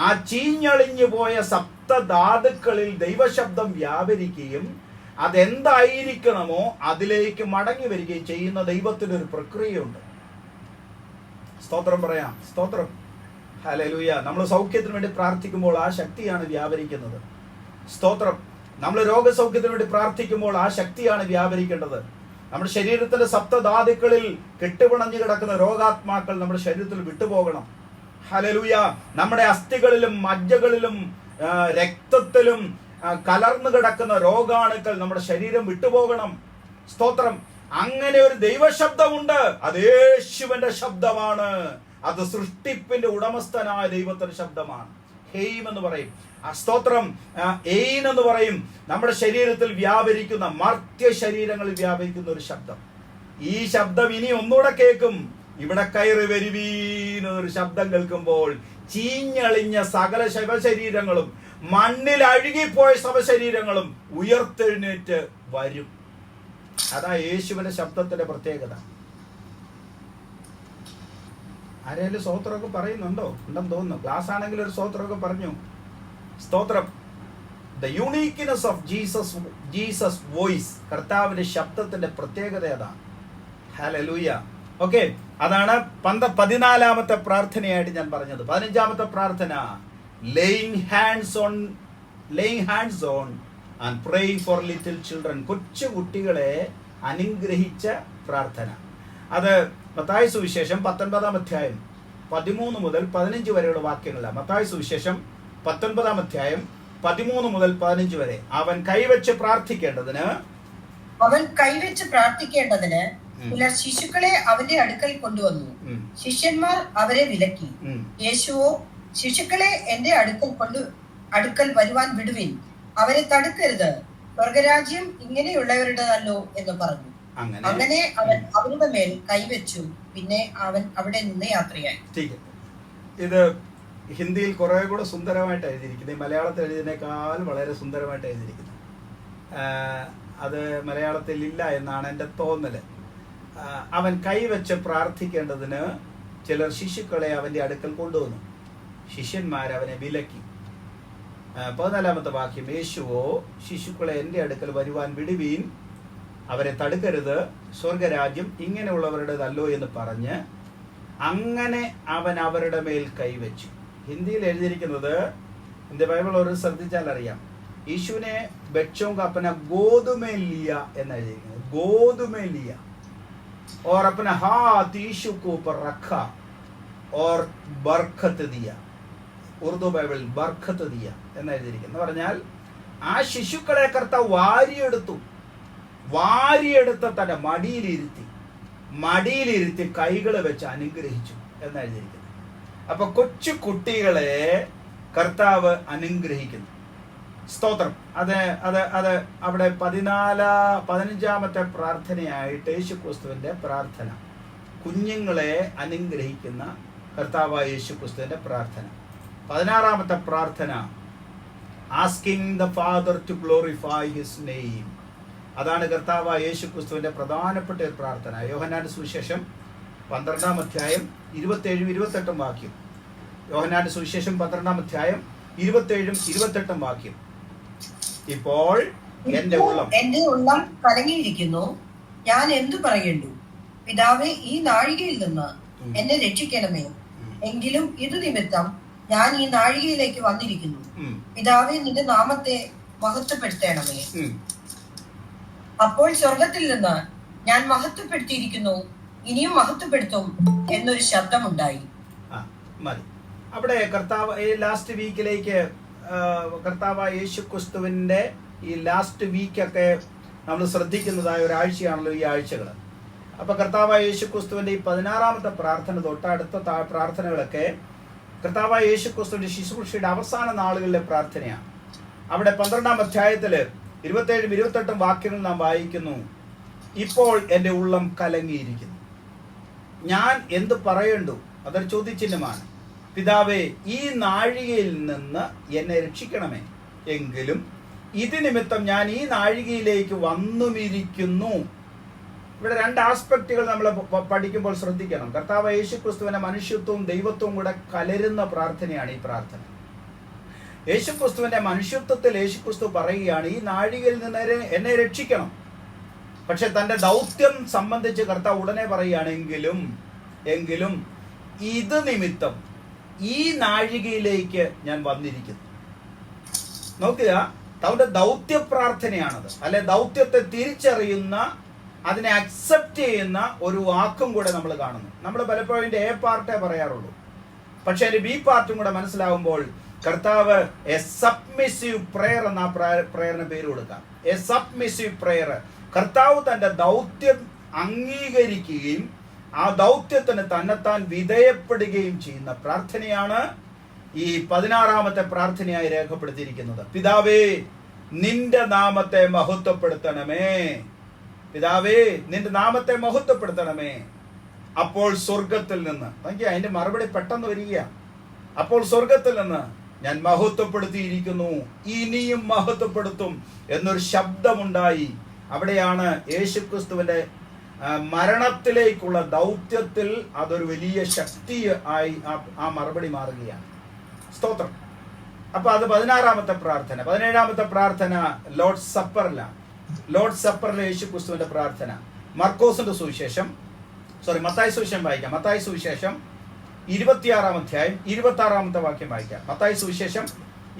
ആ ചീഞ്ഞളിഞ്ഞു പോയ സപ്തധാതുക്കളിൽ ദൈവശബ്ദം വ്യാപരിക്കുകയും അതെന്തായിരിക്കണമോ അതിലേക്ക് മടങ്ങി വരികയും ചെയ്യുന്ന ദൈവത്തിന്റെ ഒരു പ്രക്രിയയുണ്ട്. സ്തോത്രം പറയാം. സ്തോത്രം. ഹല്ലേലൂയ. നമ്മൾ സൗഖ്യത്തിന് വേണ്ടി പ്രാർത്ഥിക്കുമ്പോൾ ആ ശക്തിയാണ് വ്യാപരിക്കുന്നത്. സ്തോത്രം. നമ്മൾ രോഗസൗഖ്യത്തിന് വേണ്ടി പ്രാർത്ഥിക്കുമ്പോൾ ആ ശക്തിയാണ് വ്യാപരിക്കേണ്ടത്. നമ്മുടെ ശരീരത്തിന്റെ സപ്തധാതുക്കളിൽ കെട്ടുപിണഞ്ഞു കിടക്കുന്ന രോഗാത്മാക്കൾ നമ്മുടെ ശരീരത്തിൽ വിട്ടുപോകണം. ഹല്ലേലൂയ. നമ്മുടെ അസ്ഥികളിലും മജ്ജകളിലും രക്തത്തിലും കലർന്നു കിടക്കുന്ന രോഗാണുക്കൾ നമ്മുടെ ശരീരം വിട്ടുപോകണം. സ്തോത്രം. അങ്ങനെ ഒരു ദൈവശബ്ദമുണ്ട്. അത് യേശുവിന്റെ ശബ്ദമാണ്. അത് സൃഷ്ടിപ്പിന്റെ ഉടമസ്ഥനായ ദൈവത്തിന്റെ ശബ്ദമാണ്. ഹെയിം എന്ന് പറയും. സ്തോത്രം. എയിൻ എന്ന് പറയും. നമ്മുടെ ശരീരത്തിൽ വ്യാപരിക്കുന്ന, മർത്യ ശരീരങ്ങളിൽ വ്യാപരിക്കുന്ന ഒരു ശബ്ദം. ഈ ശബ്ദം ഇനി ഒന്നുകൂടെ കേൾക്കും. ഇവിടെ കയറി വരുവീന്നൊരു ശബ്ദം കേൾക്കുമ്പോൾ ചീഞ്ഞളിഞ്ഞ സകല ശവശരീരങ്ങളും മണ്ണിൽ അഴുകിപ്പോയ ശവശരീരങ്ങളും ഉയർത്തെഴുന്നേറ്റ് വരും. അതാ യേശുവിന്റെ ശബ്ദത്തിന്റെ പ്രത്യേകത. ആരെങ്കിലും സ്തോത്രമൊക്കെ പറയുന്നുണ്ടോ? ഉണ്ടെന്ന് തോന്നുന്നു. ക്ലാസ് ആണെങ്കിൽ ഒരു സ്തോത്രമൊക്കെ പറഞ്ഞു. സ്തോത്രം. ദ യൂണീക്ക്നെസ് ഓഫ് ജീസസ് വോയിസ്, കർത്താവിന്റെ ശബ്ദത്തിന്റെ പ്രത്യേകത അതാണ്. ഹല്ലേലൂയ. ഓക്കെ, അതാണ് 14ാമത്തെ പ്രാർത്ഥനയായിട്ട് ഞാൻ പറഞ്ഞത്. 15ാമത്തെ പ്രാർത്ഥന laying hands on and praying for little children, കൊച്ചു കുട്ടികളെ അനുഗ്രഹിച്ച പ്രാർത്ഥന. അത് മത്തായി സുവിശേഷം 19-ാം അധ്യായം 13 മുതൽ 15 വരെയുള്ള വാക്യങ്ങളാണ്. മത്തായി സുവിശേഷം 19-ാം അധ്യായം 13 മുതൽ 15 വരെ. അവൻ കൈവച്ച് പ്രാർത്ഥിക്കേണ്ടതിന് ചിലർ ശിശുക്കളെ അവന്റെ അടുക്കൽ കൊണ്ടുവന്നു. ശിഷ്യന്മാർ അവരെ വിലക്കി. യേശുവോ, ശിശുക്കളെ എന്റെ അടുക്കൽ വരുവാൻ വിടുവിൻ, അവരെ തടുക്കരുത്, സ്വർഗരാജ്യം ഇങ്ങനെയുള്ളവരുടേതല്ലോ എന്ന് പറഞ്ഞു. അങ്ങനെ അവൻ അവരുടെ മേൽ കൈവച്ചു. പിന്നെ അവൻ അവിടെ നിന്ന് യാത്രയായി. ഇത് ഹിന്ദിയിൽ കുറെ കൂടെ സുന്ദരമായിട്ട് എഴുതിയിരിക്കുന്നത്, മലയാളത്തിൽ എഴുതിയതിനേക്കാൾ വളരെ സുന്ദരമായിട്ട് എഴുതിയിരിക്കുന്നത്. അത് മലയാളത്തിൽ ഇല്ല എന്നാണ് എൻ്റെ തോന്നല്. അവൻ കൈവച്ച് പ്രാർത്ഥിക്കേണ്ടതിന് ചിലർ ശിശുക്കളെ അവന്റെ അടുക്കൽ കൊണ്ടുവന്നു. ശിഷ്യന്മാർ അവനെ വിലക്കി. 14ാമത്തെ വാക്യം, യേശുവോ, ശിശുക്കളെ എൻ്റെ അടുക്കൽ വരുവാൻ വിടുവീൻ, അവരെ തടുക്കരുത്, സ്വർഗരാജ്യം ഇങ്ങനെയുള്ളവരുടേതല്ലോ എന്ന് പറഞ്ഞ് അങ്ങനെ അവൻ അവരുടെ മേൽ കൈവച്ചു. ഹിന്ദിയിൽ എഴുതിയിരിക്കുന്നത്, എൻ്റെ ബൈബിൾ ഒരു ശ്രദ്ധിച്ചാൽ അറിയാം, യേശുവിനെ ബച്ചോं का अपना गोद में लिया എന്ന് എഴുതിയിരിക്കുന്നത്. गोद में लिया और अपना हाथ यीशु के ऊपर रखा और बरकत दिया. ഉറുദു ബൈബിളിൽ ബർക്കത്ത് ദിയ എന്ന് എഴുതിയിരിക്കുന്നു. പറഞ്ഞാൽ ആ ശിശുക്കളെ കർത്താവ് വാരിയെടുത്ത് തന്റെ മടിയിലിരുത്തി കൈകൾ വെച്ച് അനുഗ്രഹിച്ചു എന്ന് എഴുതിയിരിക്കുന്നു. അപ്പൊ കൊച്ചു കുട്ടികളെ കർത്താവ് അനുഗ്രഹിക്കുന്നു. സ്തോത്രം. അത് അവിടെ 15ാമത്തെ പ്രാർത്ഥനയായിട്ട് യേശുക്രിസ്തുവിന്റെ പ്രാർത്ഥന, കുഞ്ഞുങ്ങളെ അനുഗ്രഹിക്കുന്ന കർത്താവായ യേശുക്രിസ്തുവിന്റെ പ്രാർത്ഥന. 16ാമത്തെ പ്രാർത്ഥന asking the father to glorify his name. അതാണ് കർത്താവായ യേശുക്രിസ്തുവിന്റെ പ്രധാനപ്പെട്ട ഒരു പ്രാർത്ഥന. യോഹന്നാന്റെ സുവിശേഷം 12-ാം അധ്യായം 27-28 വാക്യം. യോഹന്നാന്റെ സുവിശേഷം 12-ാം അധ്യായം 27-28 വാക്യം. ഇപ്പോൾ എന്റെ ഉള്ളം കലങ്ങിയിരിക്കുന്നു, ഞാൻ എന്തു പറയേണ്ടു? പിതാവേ, ഈ നാഴികയിൽ നിന്ന് എന്നെ രക്ഷിക്കണമേ. എങ്കിലും ഇത് നിമിത്തം ഞാൻ ഈ നാഴികയിലേക്ക് വന്നിരിക്കുന്നു. പിതാവേ, നിന്റെ നാമത്തെ മഹത്വപ്പെടുത്തണമേ. അപ്പോൾ സ്വർഗത്തിൽ നിന്ന് ഞാൻ മഹത്വപ്പെടുത്തിയിരിക്കുന്നു, ഇനിയും മഹത്വപ്പെടുത്തും എന്നൊരു ശബ്ദമുണ്ടായി. അവിടെ കർത്താവ് ലാസ്റ്റ് വീക്കിലേക്ക്, കർത്താവ് യേശുക്രിസ്തുവിന്റെ ഈ ലാസ്റ്റ് വീക്കൊക്കെ നമ്മൾ ശ്രദ്ധിക്കുന്നതായ ഒരാഴ്ചയാണല്ലോ ഈ ആഴ്ചകൾ. അപ്പൊ കർത്താവ് യേശുക്രിസ്തുവിന്റെ ഈ 16ാമത്തെ പ്രാർത്ഥന തൊട്ട് അടുത്ത പ്രാർത്ഥനകളൊക്കെ കർത്താവ് യേശുക്രിസ്തുവിന്റെ ശുശ്രൂഷയുടെ അവസാന നാളുകളിലെ പ്രാർത്ഥനയാണ്. അവിടെ 12-ാം അധ്യായത്തില് 27-28 വാക്യങ്ങൾ നാം വായിക്കുന്നു. ഇപ്പോൾ എൻ്റെ ഉള്ളം കലങ്ങിയിരിക്കുന്നു, ഞാൻ എന്ത് പറയണ്ടു? അതൊരു ചോദ്യചിഹ്നമാണ്. പിതാവേ, ഈ നാഴികയിൽ നിന്ന് എന്നെ രക്ഷിക്കണമേ. എങ്കിലും ഇത് നിമിത്തം ഞാൻ ഈ നാഴികയിലേക്ക് വന്നുമിരിക്കുന്നു. ഇവിടെ 2 ആസ്പെക്റ്റുകൾ നമ്മൾ പഠിക്കുമ്പോൾ ശ്രദ്ധിക്കണം. കർത്താവ് യേശുക്രിസ്തുവിന്റെ മനുഷ്യത്വവും ദൈവത്വവും കൂടെ കലരുന്ന പ്രാർത്ഥനയാണ് ഈ പ്രാർത്ഥന. യേശുക്രിസ്തുവിന്റെ മനുഷ്യത്വത്തിൽ യേശുക്രിസ്തു പറയുകയാണ്, ഈ നാഴികയിൽ നിന്ന് എന്നെ രക്ഷിക്കണം. പക്ഷെ തന്റെ ദൗത്യം സംബന്ധിച്ച് കർത്താവ് ഉടനെ പറയുകയാണ്, എങ്കിലും ഇത് നിമിത്തം ഈ നാഴികയിലേക്ക് ഞാൻ വന്നിരിക്കുന്നു. നോക്കുക, തന്റെ ദൗത്യ പ്രാർത്ഥനയാണത്. അല്ലെ, ദൗത്യത്തെ തിരിച്ചറിയുന്ന, അതിനെ അക്സെപ്റ്റ് ചെയ്യുന്ന ഒരു വാക്കും കൂടെ നമ്മൾ കാണുന്നു. നമ്മൾ പലപ്പോഴും ഇതിന്റെ എ പാർട്ടേ പറയാറുള്ളൂ. പക്ഷെ അതിന്റെ ബി പാർട്ടും കൂടെ മനസ്സിലാവുമ്പോൾ കർത്താവ് എ സബ്മിസീവ് പ്രയർ എന്ന പ്രയറിന് പേര് കൊടുക്കാം. A submissive prayer. കർത്താവ് തന്റെ ദൗത്യം അംഗീകരിക്കുകയും ആ ദൗത്യത്തിന് തന്നെത്താൻ വിധേയപ്പെടുകയും ചെയ്യുന്ന പ്രാർത്ഥനയാണ് ഈ 16ാമത്തെ പ്രാർത്ഥനയായി രേഖപ്പെടുത്തിയിരിക്കുന്നത്. പിതാവേ, നിന്റെ നാമത്തെ മഹത്വപ്പെടുത്തണമേ. പിതാവേ, നിന്റെ നാമത്തെ മഹത്വപ്പെടുത്തണമേ. അപ്പോൾ സ്വർഗത്തിൽ നിന്ന്, നോക്കിയാ അതിന്റെ മറുപടി പെട്ടെന്ന് വരിക. അപ്പോൾ സ്വർഗത്തിൽ നിന്ന് ഞാൻ മഹത്വപ്പെടുത്തിയിരിക്കുന്നു, ഇനിയും മഹത്വപ്പെടുത്തും എന്നൊരു ശബ്ദമുണ്ടായി. അവിടെയാണ് യേശുക്രിസ്തുവിന്റെ മരണത്തിലേക്കുള്ള ദൗത്യത്തിൽ അതൊരു വലിയ ശക്തി ആയി ആ മറുപടി മാറുകയാണ്. സ്തോത്രം. അപ്പൊ അത് 16-ാമത്തെ പ്രാർത്ഥന. 17-ാമത്തെ പ്രാർത്ഥന ലോർഡ്സ് സപ്പറിലാണ്. ലോർഡ്സ് സപ്പറിലെ യേശുക്രിസ്തുവിന്റെ പ്രാർത്ഥന. മർക്കോസിന്റെ സുവിശേഷം, മത്തായി സുവിശേഷം വായിക്കാം. മത്തായി സുവിശേഷം 26-ാം അധ്യായം 26-ാമത്തെ വാക്യം വായിക്കാം. മത്തായി സുവിശേഷം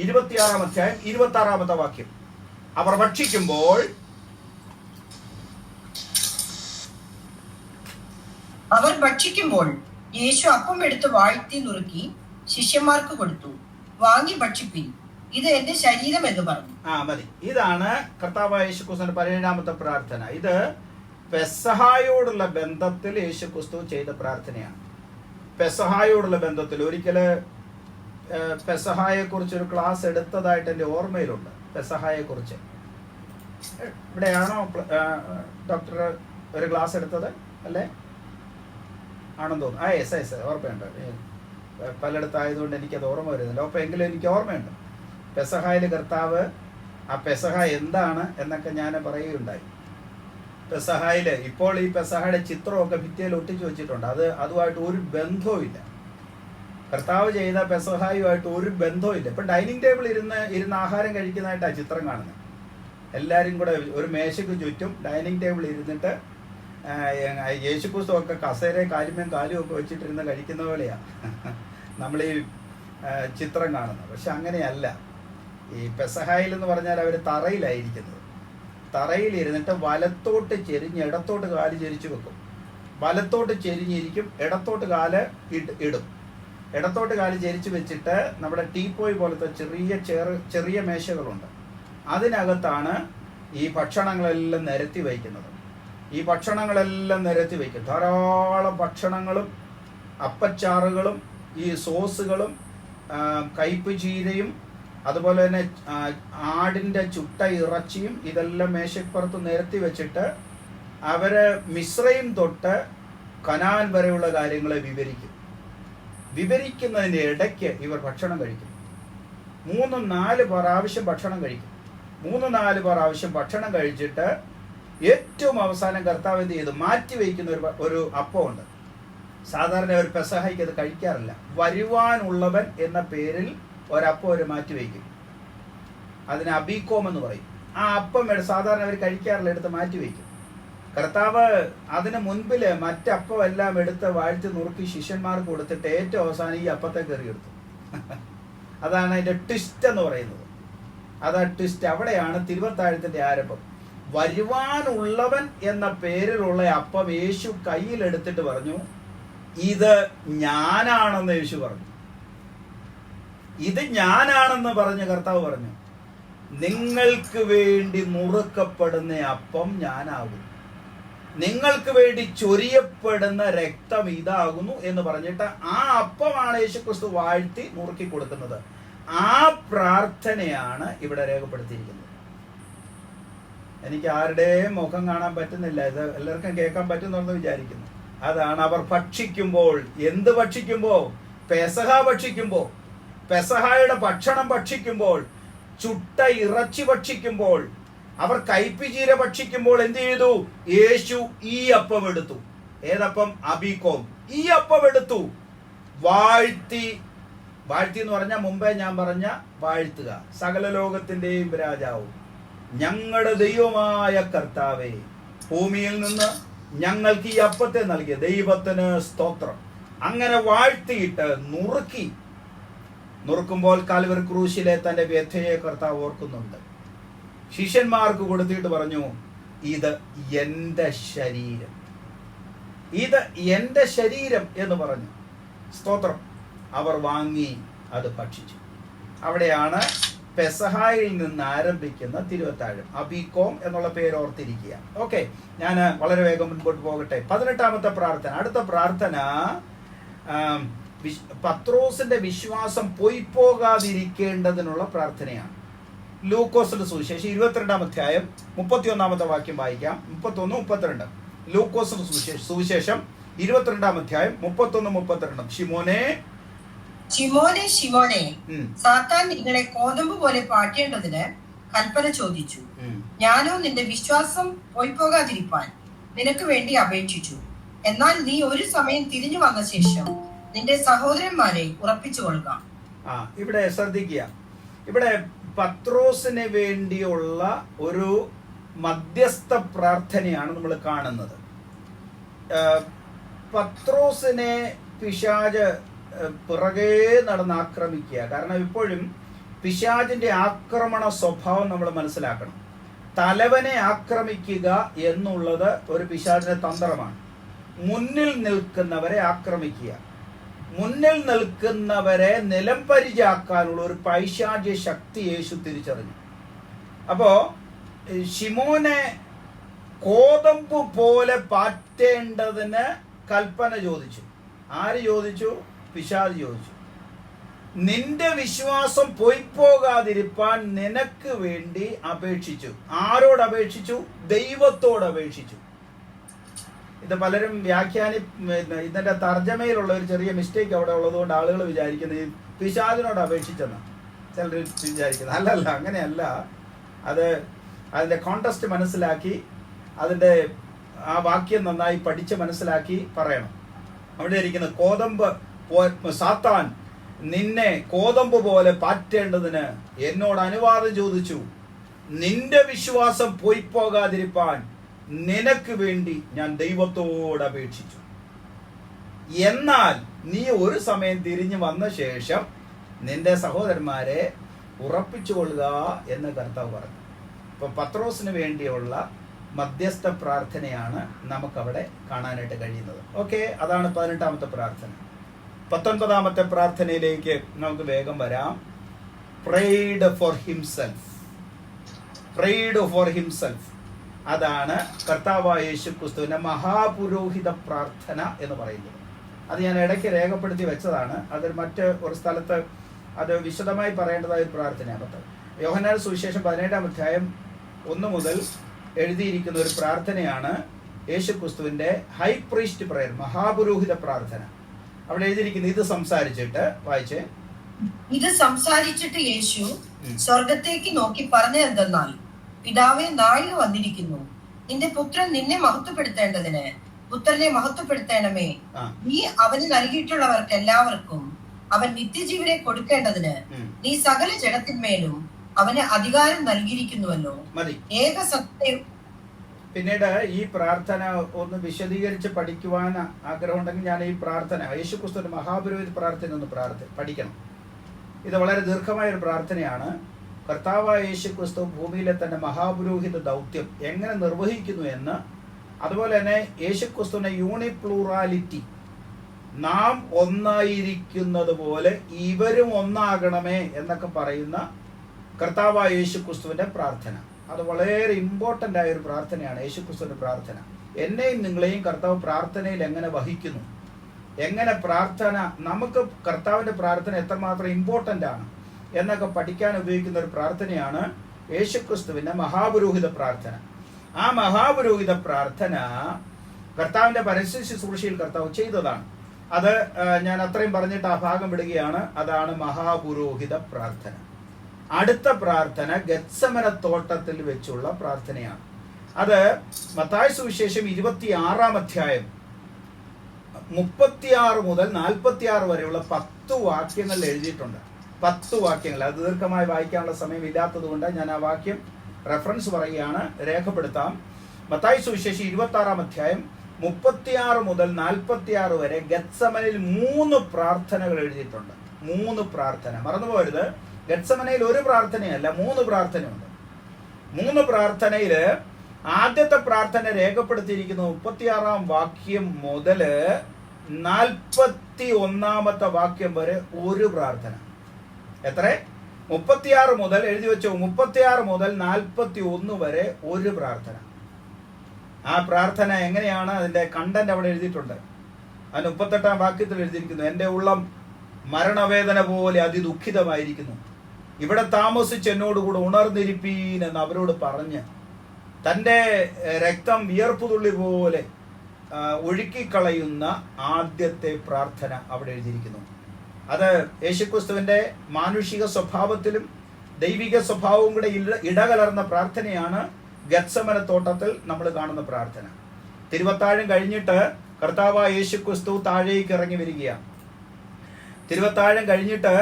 26-ാം അധ്യായം 26-ാമത്തെ വാക്യം. അവർ ഭക്ഷിക്കുമ്പോൾ യേശു അപ്പം എടുത്ത് വാഴ്ത്തി നുറുക്കി ശിഷ്യന്മാർക്ക് കൊടുത്തു. വാങ്ങി ഭക്ഷിപ്പിൻ, ഇത് എന്റെ ശരീരം എന്ന് പറഞ്ഞു. മതി. ഇതാണ് കർത്താവായ യേശുക്രിസ്തുവിന്റെ 17-ാമത്തെ പ്രാർത്ഥന. ഇത് പെസഹായോടുള്ള ബന്ധത്തിൽ യേശുക്രിസ്തു ചെയ്ത പ്രാർത്ഥനയാണ്. പെസഹായോടുള്ള ബന്ധത്തിൽ ഒരിക്കല് പെസഹായെ കുറിച്ച് ഒരു ക്ലാസ് എടുത്തതായിട്ട് എൻ്റെ ഓർമ്മയിലുണ്ട്. പെസഹായെ കുറിച്ച് ഇവിടെയാണോ ഡോക്ടർ ഒരു ക്ലാസ് എടുത്തത് അല്ലേ? ആണെന്ന് തോന്നുന്നു. എസ് ഓർമ്മയുണ്ട്. പലയിടത്തായതുകൊണ്ട് എനിക്കത് ഓർമ്മ വരുന്നില്ല. അപ്പോൾ എങ്കിലും എനിക്ക് ഓർമ്മയുണ്ട്. പെസഹായിൽ കർത്താവ് ആ പെസഹ എന്താണ് എന്നൊക്കെ ഞാൻ പറയുകയുണ്ടായി. പെസഹായിൽ ഇപ്പോൾ ഈ പെസഹയുടെ ചിത്രമൊക്കെ ഭിത്തിയിൽ ഒട്ടിച്ചു വെച്ചിട്ടുണ്ട്. അതുമായിട്ട് ഒരു ബന്ധവുമില്ല. കർത്താവ് ചെയ്ത പെസഹായുമായിട്ട് ഒരു ബന്ധവുമില്ല. ഇപ്പം ഡൈനിങ് ടേബിൾ ഇരുന്ന് ആഹാരം കഴിക്കുന്നതായിട്ടാണ് ചിത്രം കാണുന്നത്. എല്ലാവരും കൂടെ ഒരു മേശയ്ക്ക് ചുറ്റും ഡൈനിങ് ടേബിൾ ഇരുന്നിട്ട് യേശുക്രിസ്തുവൊക്കെ കസേരയും കാലുമേയും കാലും ഒക്കെ വെച്ചിട്ടിരുന്ന് കഴിക്കുന്ന പോലെയാണ് നമ്മൾ ഈ ചിത്രം കാണുന്നത്. പക്ഷെ അങ്ങനെയല്ല. ഈ പെസഹായിൽ എന്ന് പറഞ്ഞാൽ അവർ തറയിലായിരിക്കുന്നത്. തറയിലിരുന്നിട്ട് വലത്തോട്ട് ചെരിഞ്ഞ് ഇടത്തോട്ട് കാല് ചെരിച്ചു വെക്കും. വലത്തോട്ട് ചെരിഞ്ഞിരിക്കും, ഇടത്തോട്ട് കാല് ഇടും. ഇടത്തോട്ട് കാല് ചെരിച്ചു വെച്ചിട്ട് നമ്മുടെ ടീപ്പോയ് പോലത്തെ ചെറിയ മേശകളുണ്ട്. അതിനകത്താണ് ഈ ഭക്ഷണങ്ങളെല്ലാം നിരത്തി വയ്ക്കുന്നത്. ഈ ഭക്ഷണങ്ങളെല്ലാം നിരത്തി വയ്ക്കും. ധാരാളം ഭക്ഷണങ്ങളും അപ്പച്ചാറുകളും ഈ സോസുകളും കയ്പ് ചീരയും അതുപോലെ തന്നെ ആടിൻ്റെ ചുട്ട ഇറച്ചിയും ഇതെല്ലാം മേശപ്പുറത്ത് നിരത്തി വെച്ചിട്ട് അവര് മിസ്രൈം തൊട്ട് കനാൻ വരെയുള്ള കാര്യങ്ങളെ വിവരിക്കുന്നതിൻ്റെ ഇടയ്ക്ക് ഇവർ ഭക്ഷണം കഴിക്കും. 3-4 പ്രാവശ്യം ഭക്ഷണം കഴിക്കും. 3-4 പ്രാവശ്യം ഭക്ഷണം കഴിച്ചിട്ട് ഏറ്റവും അവസാനം കർത്താവ് എന്ത് ചെയ്തു? മാറ്റി വയ്ക്കുന്ന ഒരു അപ്പമുണ്ട്. സാധാരണ ഒരു പെസഹായ്ക്ക് അത് കഴിക്കാറില്ല. വരുവാനുള്ളവൻ എന്ന പേരിൽ ഒരപ്പം അവർ മാറ്റി വയ്ക്കും. അതിന് അബീക്കോം എന്ന് പറയും. ആ അപ്പം സാധാരണ അവർ കഴിക്കാറില്ല, എടുത്ത് മാറ്റി വയ്ക്കും. കർത്താവ് അതിന് മുൻപില് മറ്റപ്പം എല്ലാം എടുത്ത് വാഴ്ത്തി നുറുക്കി ശിഷ്യന്മാർക്ക് കൊടുത്തിട്ട് ഏറ്റവും അവസാനം ഈ അപ്പത്തെ കയറിയെടുത്തു. അതാണ് അതിന്റെ ട്വിസ്റ്റ് എന്ന് പറയുന്നത്. അതാ ട്വിസ്റ്റ്. അവിടെയാണ് തിരുവത്താഴത്തിന്റെ ആരംഭം. വരുവാനുള്ളവൻ എന്ന പേരിലുള്ള അപ്പം യേശു കയ്യിലെടുത്തിട്ട് പറഞ്ഞു, ഇത് ഞാനാണെന്ന് യേശു പറഞ്ഞു. ഇത് ഞാനാണെന്ന് പറഞ്ഞ് കർത്താവ് പറഞ്ഞു, നിങ്ങൾക്ക് വേണ്ടി നുറുക്കപ്പെടുന്ന അപ്പം ഞാനാകും, നിങ്ങൾക്ക് വേണ്ടി ചൊരിയപ്പെടുന്ന രക്തം ഇതാകുന്നു എന്ന് പറഞ്ഞിട്ട് ആ അപ്പമാണ് യേശുക്രിസ്തു വാഴ്ത്തി നുറുക്കി കൊടുക്കുന്നത്. ആ പ്രാർത്ഥനയാണ് ഇവിടെ രേഖപ്പെടുത്തിയിരിക്കുന്നത്. എനിക്ക് ആരുടെയും മുഖം കാണാൻ പറ്റുന്നില്ല, ഇത് എല്ലാവർക്കും കേൾക്കാൻ പറ്റുന്നുണ്ടെന്ന് വിചാരിക്കുന്നു. അതാണ് അവർ ഭക്ഷിക്കുമ്പോൾ. എന്ത് ഭക്ഷിക്കുമ്പോൾ? പെസഹ ഭക്ഷിക്കുമ്പോൾ, പെസഹായുടെ ഭക്ഷണം ഭക്ഷിക്കുമ്പോൾ, ചുട്ട ഇറച്ചി ഭക്ഷിക്കുമ്പോൾ, അവർ കയ്പിചീര ഭക്ഷിക്കുമ്പോൾ എന്ത് ചെയ്തു? യേശു ഈ അപ്പം എടുത്തു. ഏതപ്പം? അബീക്കോം. ഈ അപ്പം എടുത്തു, വാഴ്ത്തി എന്ന് പറഞ്ഞാൽ മുമ്പേ ഞാൻ പറഞ്ഞ വാഴ്ത്തുക. സകല ലോകത്തിന്റെയും രാജാവും ഞങ്ങളുടെ ദൈവമായ കർത്താവേ, ഭൂമിയിൽ നിന്ന് ഞങ്ങൾക്ക് ഈ അപ്പത്തെ നൽകിയ ദൈവത്തിന് സ്തോത്രം. അങ്ങനെ വാഴ്ത്തിയിട്ട് നുറുക്കുമ്പോൾ കാൽവരി ക്രൂശിലെ തന്റെ വ്യഥയെ കർത്താവ് ഓർക്കുന്നുണ്ട്. ശിഷ്യന്മാർക്ക് കൊടുത്തിട്ട് പറഞ്ഞു, ഇത് എന്റെ ശരീരം, ഇത് എന്റെ ശരീരം എന്ന് പറഞ്ഞു. സ്തോത്രം. അവർ വാങ്ങി അത് ഭക്ഷിച്ചു. അവിടെയാണ് പെസഹായിൽ നിന്ന് ആരംഭിക്കുന്ന തിരുവത്താഴം. അബീക്കോം എന്നുള്ള പേര് ഓർത്തിരിക്കുക. ഓക്കെ, ഞാൻ വളരെ വേഗം മുൻപോട്ട് പോകട്ടെ. 18-ാമത്തെ പ്രാർത്ഥന. അടുത്ത പ്രാർത്ഥന പത്രോസിന്റെ വിശ്വാസം പൊയ്പോകാതിരിക്കേണ്ടതിനുള്ള പ്രാർത്ഥനയാണ്. ലൂക്കോസിന്റെ സുവിശേഷം 22-ാം അധ്യായം 31-ാമത്തെ വാക്യം വായിക്കാം. 31-32. ലൂക്കോസിന്റെ സുവിശേഷം 22-ാം അധ്യായം 31-32. ശിമോനെ, ശിമോനെ, ശിമോനെ, സാത്താൻ നിങ്ങളെ കോതമ്പ് പോലെ പാറ്റേണ്ടതിന് കൽപ്പന ചോദിച്ചു. ഞാനോ നിന്റെ വിശ്വാസം പോകാതിരിപ്പാൻ നിനക്ക് വേണ്ടി അപേക്ഷിച്ചു. എന്നാൽ നീ ഒരു സമയം തിരിഞ്ഞു വന്ന ശേഷം നിന്റെ സഹോദരന്മാരെ ഉറപ്പിച്ചു കൊള്ളുക. ഇവിടെ ശ്രദ്ധിക്കുക. ഇവിടെ പത്രോസിന് വേണ്ടിയുള്ള ഒരു മധ്യസ്ഥ പ്രാർത്ഥനയാണ് നമ്മൾ കാണുന്നത്. പത്രോസിനെ പിശാച് പിറകെ നടന്ന് ആക്രമിക്കുക. കാരണം ഇപ്പോഴും പിശാചിന്റെ ആക്രമണ സ്വഭാവം നമ്മൾ മനസ്സിലാക്കണം. തലവനെ ആക്രമിക്കുക എന്നുള്ളത് ഒരു പിശാചിന്റെ തന്ത്രമാണ്. മുന്നിൽ നിൽക്കുന്നവരെ ആക്രമിക്കുക, മുന്നിൽ നിൽക്കുന്നവരെ നിലംപരിചാക്കാനുള്ള ഒരു പൈശാചിക ശക്തി യേശു തിരിച്ചറിഞ്ഞു. അപ്പോ ശിമോനെ കോതമ്പ് പോലെ പാറ്റേണ്ടതിന് കൽപ്പന ചോദിച്ചു. ആര് ചോദിച്ചു? പിശാച് ചോദിച്ചു. നിന്റെ വിശ്വാസം പോകാതിരിപ്പാൻ നിനക്ക് വേണ്ടി അപേക്ഷിച്ചു. ആരോട് അപേക്ഷിച്ചു? ദൈവത്തോട് അപേക്ഷിച്ചു. ഇത് പലരും ഇതിന്റെ തർജ്ജമയിലുള്ള ഒരു ചെറിയ മിസ്റ്റേക്ക് അവിടെ ഉള്ളതുകൊണ്ട് ആളുകൾ വിചാരിക്കുന്നത് ഈ പിശാചിനോട് അപേക്ഷിച്ചെന്നാണ് ചിലർ വിചാരിക്കുന്നത്. അല്ലല്ല, അങ്ങനെയല്ല. അതിന്റെ കോണ്ടസ്റ്റ് മനസ്സിലാക്കി, അതിന്റെ ആ വാക്യം നന്നായി പഠിച്ച് മനസ്സിലാക്കി പറയണം. അവിടെ ഇരിക്കുന്നത് കോതമ്പ്, സാത്താൻ നിന്നെ കോതമ്പ് പോലെ പാറ്റേണ്ടതിന് എന്നോട് അനുവാദം ചോദിച്ചു. നിന്റെ വിശ്വാസം പോകാതിരിപ്പാൻ നിനക്ക് വേണ്ടി ഞാൻ ദൈവത്തോട് അപേക്ഷിച്ചു. എന്നാൽ നീ ഒരു സമയം തിരിഞ്ഞു വന്ന ശേഷം നിന്റെ സഹോദരന്മാരെ ഉറപ്പിച്ചുകൊള്ളുക എന്ന് കർത്താവ് പറഞ്ഞു. ഇപ്പൊ പത്രോസിന് വേണ്ടിയുള്ള മധ്യസ്ഥ പ്രാർത്ഥനയാണ് നമുക്കവിടെ കാണാനായിട്ട് കഴിയുന്നത്. ഓക്കെ, അതാണ് 18-ാമത്തെ പ്രാർത്ഥന. 19-ാമത്തെ പ്രാർത്ഥനയിലേക്ക് നമുക്ക് വേഗം വരാം. Prayed four himself. Prayed four himself, അതാണ് കർത്താവായ യേശു ക്രിസ്തുവിന്റെ മഹാപുരോഹിത പ്രാർത്ഥന എന്ന് പറയുന്നത്. അത് ഞാൻ ഇടയ്ക്ക് രേഖപ്പെടുത്തി വെച്ചതാണ്. അത് മറ്റ് ഒരു സ്ഥലത്ത് അത് വിശദമായി പറയേണ്ടതായ ഒരു പ്രാർത്ഥനയാണ്. യോഹന്നാൻ സുവിശേഷം 17-ാം അധ്യായം 1 മുതൽ എഴുതിയിരിക്കുന്ന ഒരു പ്രാർത്ഥനയാണ് യേശു ക്രിസ്തുവിന്റെ ഹൈ പ്രീസ്റ്റ് പ്രയർ, മഹാപുരോഹിത പ്രാർത്ഥന. അവിടെ എഴുതിയിരിക്കുന്നത് ഇത് സംസാരിച്ചിട്ട്, വായിച്ചേ. ഇത് സംസാരിച്ചിട്ട് യേശു സ്വർഗത്തേക്ക് നോക്കി പറഞ്ഞതെന്നാൽ, പിതാവേ, നാഴിക വന്നിരിക്കുന്നു. നിന്റെ പുത്രൻ നിന്നെ മഹത്വപ്പെടുത്തേണ്ടതിന് പുത്രനെ മഹത്വപ്പെടുത്തണമേ. നീ അവന് നൽകിയിട്ടുള്ളവർക്ക് എല്ലാവർക്കും അവൻ നിത്യജീവനെ കൊടുക്കേണ്ടതിന് നീ സകല ജഡത്തിന്മേലും അവന് അധികാരം നൽകിയിരിക്കുന്നുവല്ലോ. ഏക സത്യം. പിന്നീട് ഈ പ്രാർത്ഥന ഒന്ന് വിശദീകരിച്ച് പഠിക്കുവാൻ ആഗ്രഹമുണ്ടെങ്കിൽ ഞാൻ ഈ പ്രാർത്ഥന, യേശു ക്രിസ്തുവിന്റെ മഹാപുരോഹിത പ്രാർത്ഥന ഒന്ന് പഠിക്കണം. ഇത് വളരെ ദീർഘമായ ഒരു പ്രാർത്ഥനയാണ്. കർത്താവായ യേശു ക്രിസ്തു ഭൂമിയിലെ തന്റെ മഹാപുരോഹിത ദൗത്യം എങ്ങനെ നിർവഹിക്കുന്നു എന്ന്, അതുപോലെ തന്നെ യേശു ക്രിസ്തുവിന്റെ യൂണിപ്ലൂറാലിറ്റി, നാം ഒന്നായിരിക്കുന്നത് പോലെ ഇവരും ഒന്നാകണമേ എന്നൊക്കെ പറയുന്ന കർത്താവായ യേശു ക്രിസ്തുവിന്റെ പ്രാർത്ഥന. അത് വളരെ ഇമ്പോർട്ടൻ്റ് ആയ ഒരു പ്രാർത്ഥനയാണ് യേശു ക്രിസ്തുവിന്റെ പ്രാർത്ഥന. എന്നെയും നിങ്ങളെയും കർത്താവ് പ്രാർത്ഥനയിൽ എങ്ങനെ വഹിക്കുന്നു, എങ്ങനെ പ്രാർത്ഥന, നമുക്ക് കർത്താവിന്റെ പ്രാർത്ഥന എത്രമാത്രം ഇമ്പോർട്ടൻ്റ് ആണ് എന്നൊക്കെ പഠിക്കാൻ ഉപയോഗിക്കുന്ന ഒരു പ്രാർത്ഥനയാണ് യേശു ക്രിസ്തുവിന്റെ മഹാപുരോഹിത പ്രാർത്ഥന. ആ മഹാപുരോഹിത പ്രാർത്ഥന കർത്താവിന്റെ പരസ്യ ശുശ്രൂഷയിൽ കർത്താവ് ചെയ്തതാണ്. അത് ഞാൻ അത്രയും പറഞ്ഞിട്ട് ആ ഭാഗം വിടുകയാണ്. അതാണ് മഹാപുരോഹിത പ്രാർത്ഥന. അടുത്ത പ്രാർത്ഥന ഗത്സമന തോട്ടത്തിൽ വെച്ചുള്ള പ്രാർത്ഥനയാണ്. അത് മത്തായി സുവിശേഷം 26-ാം അധ്യായം 36 മുതൽ 46 വരെയുള്ള 10 വാക്യങ്ങൾ എഴുതിയിട്ടുണ്ട്. 10 വാക്യങ്ങൾ. അത് ദീർഘമായി വായിക്കാനുള്ള സമയമില്ലാത്തത് കൊണ്ട് ഞാൻ ആ വാക്യം റെഫറൻസ് പറയുകയാണ്, രേഖപ്പെടുത്താം. മത്തായി സുവിശേഷം 26-ാം അധ്യായം 36 മുതൽ 46 വരെ ഗത്സമനയിൽ 3 പ്രാർത്ഥനകൾ എഴുതിയിട്ടുണ്ട്. 3 പ്രാർത്ഥന മറന്നുപോകരുത്. ഗത്സമനയിൽ ഒരു പ്രാർത്ഥനയല്ല, 3 പ്രാർത്ഥനയുണ്ട്. 3 പ്രാർത്ഥനയില് ആദ്യത്തെ പ്രാർത്ഥന രേഖപ്പെടുത്തിയിരിക്കുന്നത് 36-ാം വാക്യം മുതൽ 41-ാമത്തെ വാക്യം വരെ ഒരു പ്രാർത്ഥന. എത്ര? 36 മുതൽ എഴുതി വെച്ചോ, 36 മുതൽ 41 വരെ ഒരു പ്രാർത്ഥന. ആ പ്രാർത്ഥന എങ്ങനെയാണ്? അതിന്റെ കണ്ടന്റ് അവിടെ എഴുതിയിട്ടുണ്ട്. അതിന് 38-ാം വാക്യത്തിൽ എഴുതിയിരിക്കുന്നു, എന്റെ ഉള്ളം മരണവേദന പോലെ അതിദുഃഖിതമായിരിക്കുന്നു. ഇവിടെ താമസിച്ച് എന്നോടുകൂടെ ഉണർന്നിരിപ്പീൻ എന്ന് അവരോട് പറഞ്ഞ് തൻ്റെ രക്തം വിയർപ്പുതുള്ളി പോലെ ഒഴുക്കിക്കളയുന്ന ആദ്യത്തെ പ്രാർത്ഥന അവിടെ എഴുതിയിരിക്കുന്നു. അത് യേശുക്രിസ്തുവിൻ്റെ മാനുഷിക സ്വഭാവത്തിലും ദൈവിക സ്വഭാവവും കൂടെ ഇടകലർന്ന പ്രാർത്ഥനയാണ് ഗത്സമന തോട്ടത്തിൽ നമ്മൾ കാണുന്ന പ്രാർത്ഥന. തിരുവത്താഴം കഴിഞ്ഞിട്ട് കർത്താവായ യേശുക്രിസ്തു താഴേക്ക് ഇറങ്ങി വരികയാണ്. തിരുവത്താഴം കഴിഞ്ഞിട്ട്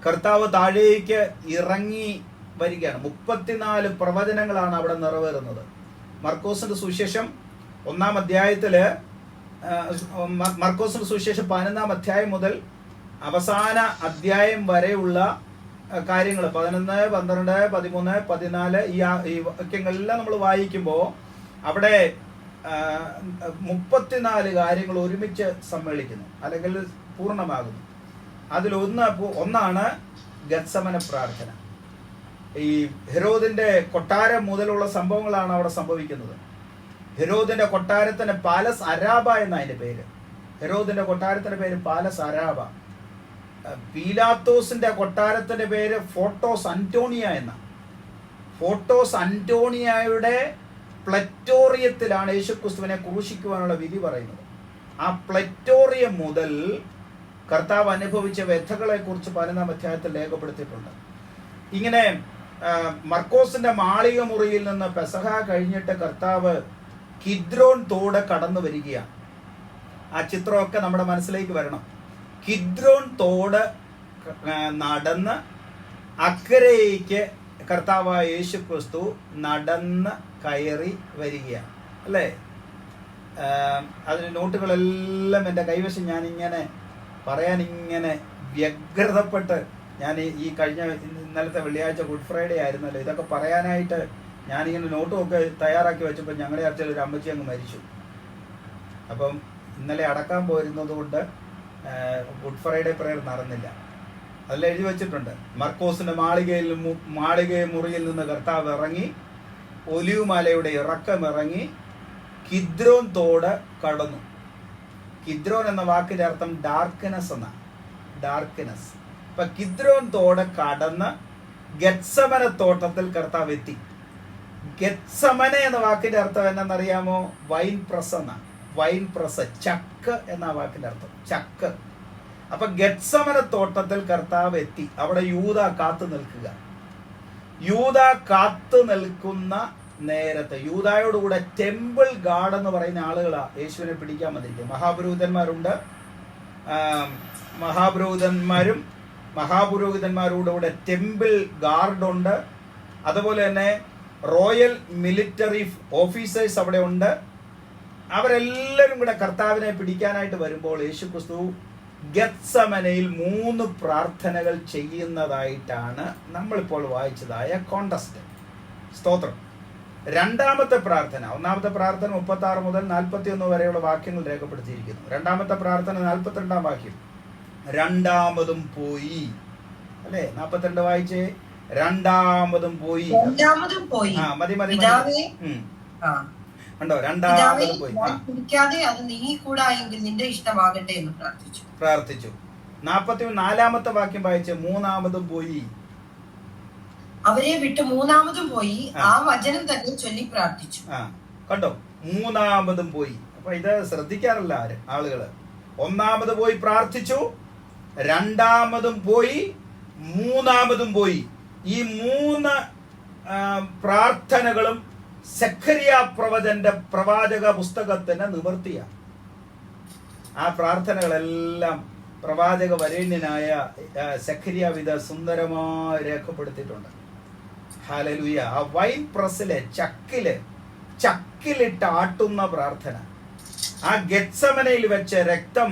കർത്താവ് താഴേക്ക് ഇറങ്ങി വരികയാണ്. 34 പ്രവചനങ്ങളാണ് അവിടെ നിറവേറുന്നത്. മർക്കോസിന്റെ സുവിശേഷം 1-ാം അധ്യായത്തില് മർക്കോസിന്റെ സുവിശേഷം 11-ാം അധ്യായം മുതൽ അവസാന അധ്യായം വരെയുള്ള കാര്യങ്ങൾ 11, 12, 13, 14 ഈ വാക്യങ്ങളെല്ലാം നമ്മൾ വായിക്കുമ്പോൾ അവിടെ 34 കാര്യങ്ങൾ ഒരുമിച്ച് സമ്മേളിക്കുന്നു, അല്ലെങ്കിൽ പൂർണ്ണമാകുന്നു. ഒന്നാണ് ഗത്സമന പ്രാർത്ഥന. ഈ ഹെരോദിന്റെ കൊട്ടാരം മുതലുള്ള സംഭവങ്ങളാണ് അവിടെ സംഭവിക്കുന്നത്. ഹെരോദിന്റെ കൊട്ടാരത്തിന് പാലസ് അരാബ എന്ന അതിന്റെ പേര്. ഹെരോദിന്റെ കൊട്ടാരത്തിന്റെ പേര് പാലസ് അരാബ. പീലാത്തോസിന്റെ കൊട്ടാരത്തിന്റെ പേര് ഫോട്ടോസ് അന്റോണിയ എന്ന. ഫോട്ടോസ് അന്റോണിയയുടെ പ്ലറ്റോറിയത്തിലാണ് യേശുക്രിസ്തുവിനെ ക്രൂശിക്കുവാനുള്ള വിധി പറയുന്നത്. ആ പ്ലറ്റോറിയം മുതൽ കർത്താവ് അനുഭവിച്ച വ്യഥകളെ കുറിച്ച് 11-ാം അധ്യായത്തിൽ രേഖപ്പെടുത്തിയിട്ടുണ്ട്. ഇങ്ങനെ മർക്കോസിന്റെ മാളിക മുറിയിൽ നിന്ന് പെസഹ കഴിഞ്ഞിട്ട് കർത്താവ് കിദ്രോൻ തോട് കടന്നു വരികയാണ്. ആ ചിത്രമൊക്കെ നമ്മുടെ മനസ്സിലേക്ക് വരണം. കിദ്രോൻ തോട് നടന്ന് അക്കരയ്ക്ക് കർത്താവായ യേശുക്രിസ്തു നടന്ന് കയറി വരികയാണ്, അല്ലേ? അതിന് നോട്ടുകളെല്ലാം എൻ്റെ കൈവശം ഞാനിങ്ങനെ പറയാനിങ്ങനെ വ്യഗ്രതപ്പെട്ട് ഞാൻ ഈ കഴിഞ്ഞ ഇന്നലത്തെ വെള്ളിയാഴ്ച ഗുഡ് ഫ്രൈഡേ ആയിരുന്നല്ലോ, ഇതൊക്കെ പറയാനായിട്ട് ഞാനിങ്ങനെ നോട്ടുമൊക്കെ തയ്യാറാക്കി വെച്ചപ്പോൾ ഞങ്ങളുടെ ചർച്ചയിൽ ഒരു അമ്മച്ചി അങ്ങ് മരിച്ചു. അപ്പം ഇന്നലെ അടക്കാൻ പോയിരുന്നത് കൊണ്ട് ഗുഡ് ഫ്രൈഡേ പ്രയർ നടന്നില്ല. അതെല്ലാം എഴുതി വെച്ചിട്ടുണ്ട്. മർക്കോസിന്റെ മാളിക മുറിയിൽ നിന്ന് കർത്താവ് ഇറങ്ങി ഒലിവ് മലയുടെ ഇറക്കമിറങ്ങി കിദ്രോൻ തോട് കടന്നു. കിദ്രോൻ എന്ന വാക്കിന്റെ അർത്ഥം ഡാർക്ക്നെസ് എന്നാണ്. ഡാർക്ക്നെസ്. അപ്പൊ കിദ്രോൻ തോട് കടന്ന് ഗത്സമന തോട്ടത്തിൽ കർത്താവ് എത്തി. ഗത്സമന എന്ന വാക്കിന്റെ അർത്ഥം എന്നറിയാമോ? വൈൻ പ്രസ് എന്നാണ്. വൈൻ പ്രസ്, ചക്ക് എന്ന വാക്കിന്റെ അർത്ഥം, ചക്ക്. അപ്പൊ ഗത്സമന തോട്ടത്തിൽ കർത്താവ് എത്തി. അവിടെ യൂദ കാത്തു നിൽക്കുക. യൂദ കാത്തു നിൽക്കുന്ന നേരത്തെ യൂദായോടുകൂടെ ടെമ്പിൾ ഗാർഡ് എന്ന് പറയുന്ന ആളുകളാ യേശുവിനെ പിടിക്കാൻ വന്നിരിക്കുന്നത്. മഹാപുരോഹിതന്മാരുണ്ട്. മഹാപുരോഹിതന്മാരോടുകൂടെ ടെമ്പിൾ ഗാർഡുണ്ട്. അതുപോലെ തന്നെ റോയൽ മിലിറ്ററി ഓഫീസേഴ്സ് അവിടെ ഉണ്ട്. അവരെല്ലാവരും കൂടെ കർത്താവിനെ പിടിക്കാനായിട്ട് വരുമ്പോൾ യേശുക്രിസ്തു ഗത്സമനയിൽ 3 പ്രാർത്ഥനകൾ ചെയ്യുന്നതായിട്ടാണ് നമ്മളിപ്പോൾ വായിച്ചതായ കോണ്ടസ്റ്റ്. സ്തോത്രം. രണ്ടാമത്തെ പ്രാർത്ഥന, ഒന്നാമത്തെ പ്രാർത്ഥന 36 മുതൽ 41 വരെയുള്ള വാക്യങ്ങൾ രേഖപ്പെടുത്തിയിരിക്കുന്നു. രണ്ടാമത്തെ പ്രാർത്ഥന 42-ാം വാക്യം. രണ്ടാമതും പോയി, അല്ലേ? 42 വായിച്ചേ. രണ്ടാമതും പോയി. മതി കണ്ടോ? രണ്ടാമതും പോയി. പ്രാർത്ഥിച്ചു. 44-ാമത്തെ വാക്യം വായിച്ച് മൂന്നാമതും പോയി. അവരെ വിട്ട് മൂന്നാമതും പോയി ആ വചനം തന്നെ ചൊല്ലി പ്രാർത്ഥിച്ചു. കണ്ടോ? മൂന്നാമതും പോയി. അപ്പൊ ഇത് ശ്രദ്ധിക്കാറില്ല ആളുകള്. ഒന്നാമത് പോയി പ്രാർത്ഥിച്ചു, രണ്ടാമതും പോയി, മൂന്നാമതും പോയി. ഈ 3 പ്രാർത്ഥനകളും സെഖരിയ പ്രവാചക പുസ്തകത്തിന് നിവർത്തിയാണ്. ആ പ്രാർത്ഥനകളെല്ലാം പ്രവാചക വരേണ്യനായ സെഖരിയ വിധ സുന്ദരമായി രേഖപ്പെടുത്തിയിട്ടുണ്ട്. ഹല്ലേലൂയ. ആ വൈൻ പ്രസ്സിലെ ചക്കിലിട്ട് ആട്ടുന്ന പ്രാർത്ഥന, ആ ഗത്സമനയിൽ വെച്ച് രക്തം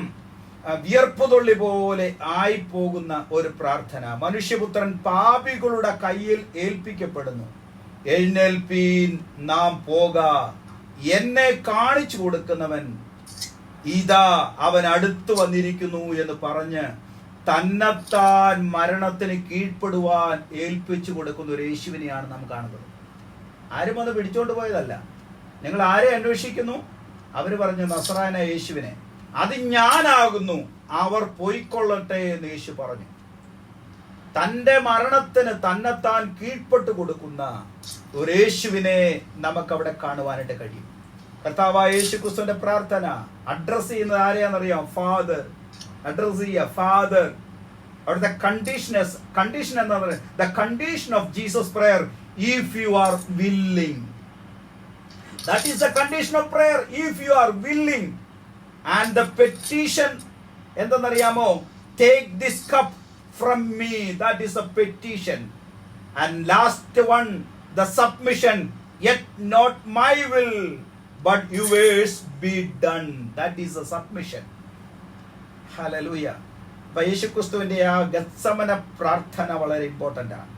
വിയർപ്പുതുള്ളി പോലെ ആയിപ്പോകുന്ന ഒരു പ്രാർത്ഥന. മനുഷ്യപുത്രൻ പാപികളുടെ കയ്യിൽ ഏൽപ്പിക്കപ്പെടുന്നു. എഴുന്നേൽപ്പീൻ, നാം പോക, എന്നെ കാണിച്ചു കൊടുക്കുന്നവൻ ഇതാ, അവൻ അടുത്തു വന്നിരിക്കുന്നു എന്ന് പറഞ്ഞ് തന്നെത്താൻ മരണത്തിന് കീഴ്പ്പെടുവാൻ ഏൽപ്പിച്ചു കൊടുക്കുന്ന ഒരു യേശുവിനെയാണ് നാം കാണുന്നത്. ആരും അത് പിടിച്ചോണ്ട് പോയതല്ല. നിങ്ങൾ ആരെ അന്വേഷിക്കുന്നു? അവര് പറഞ്ഞു നസറായനായ യേശുവിനെ. അത് ഞാനാകുന്നു, അവർ പോയിക്കൊള്ളട്ടെ എന്ന് യേശു പറഞ്ഞു. തന്റെ മരണത്തിന് തന്നെത്താൻ കീഴ്പ്പെട്ടു കൊടുക്കുന്ന ഒരു യേശുവിനെ നമുക്കവിടെ കാണുവാനായിട്ട് കഴിയും. കർത്താവായ യേശുക്രിസ്തുവിന്റെ പ്രാർത്ഥന അഡ്രസ് ചെയ്യുന്നത് ആരെയാണെന്നറിയാം? ഫാദർ. അഡ്രസ് ചെയ്യുക ഫാദർ. അവിടുത്തെ കണ്ടീഷൻ എന്താ പറയുക? The condition of Jesus prayer, if you are willing. That is the condition of prayer, if you are willing. And the petition എന്തെന്നറിയാമോ? Take this cup from me. That is the petition. And last one, the submission, yet not my will but yours be done. That is a submission. Hallelujah. യേശുക്രിസ്തുവിന്റെ ആ ഗത്സമന പ്രാർത്ഥന വളരെ important ആണ്.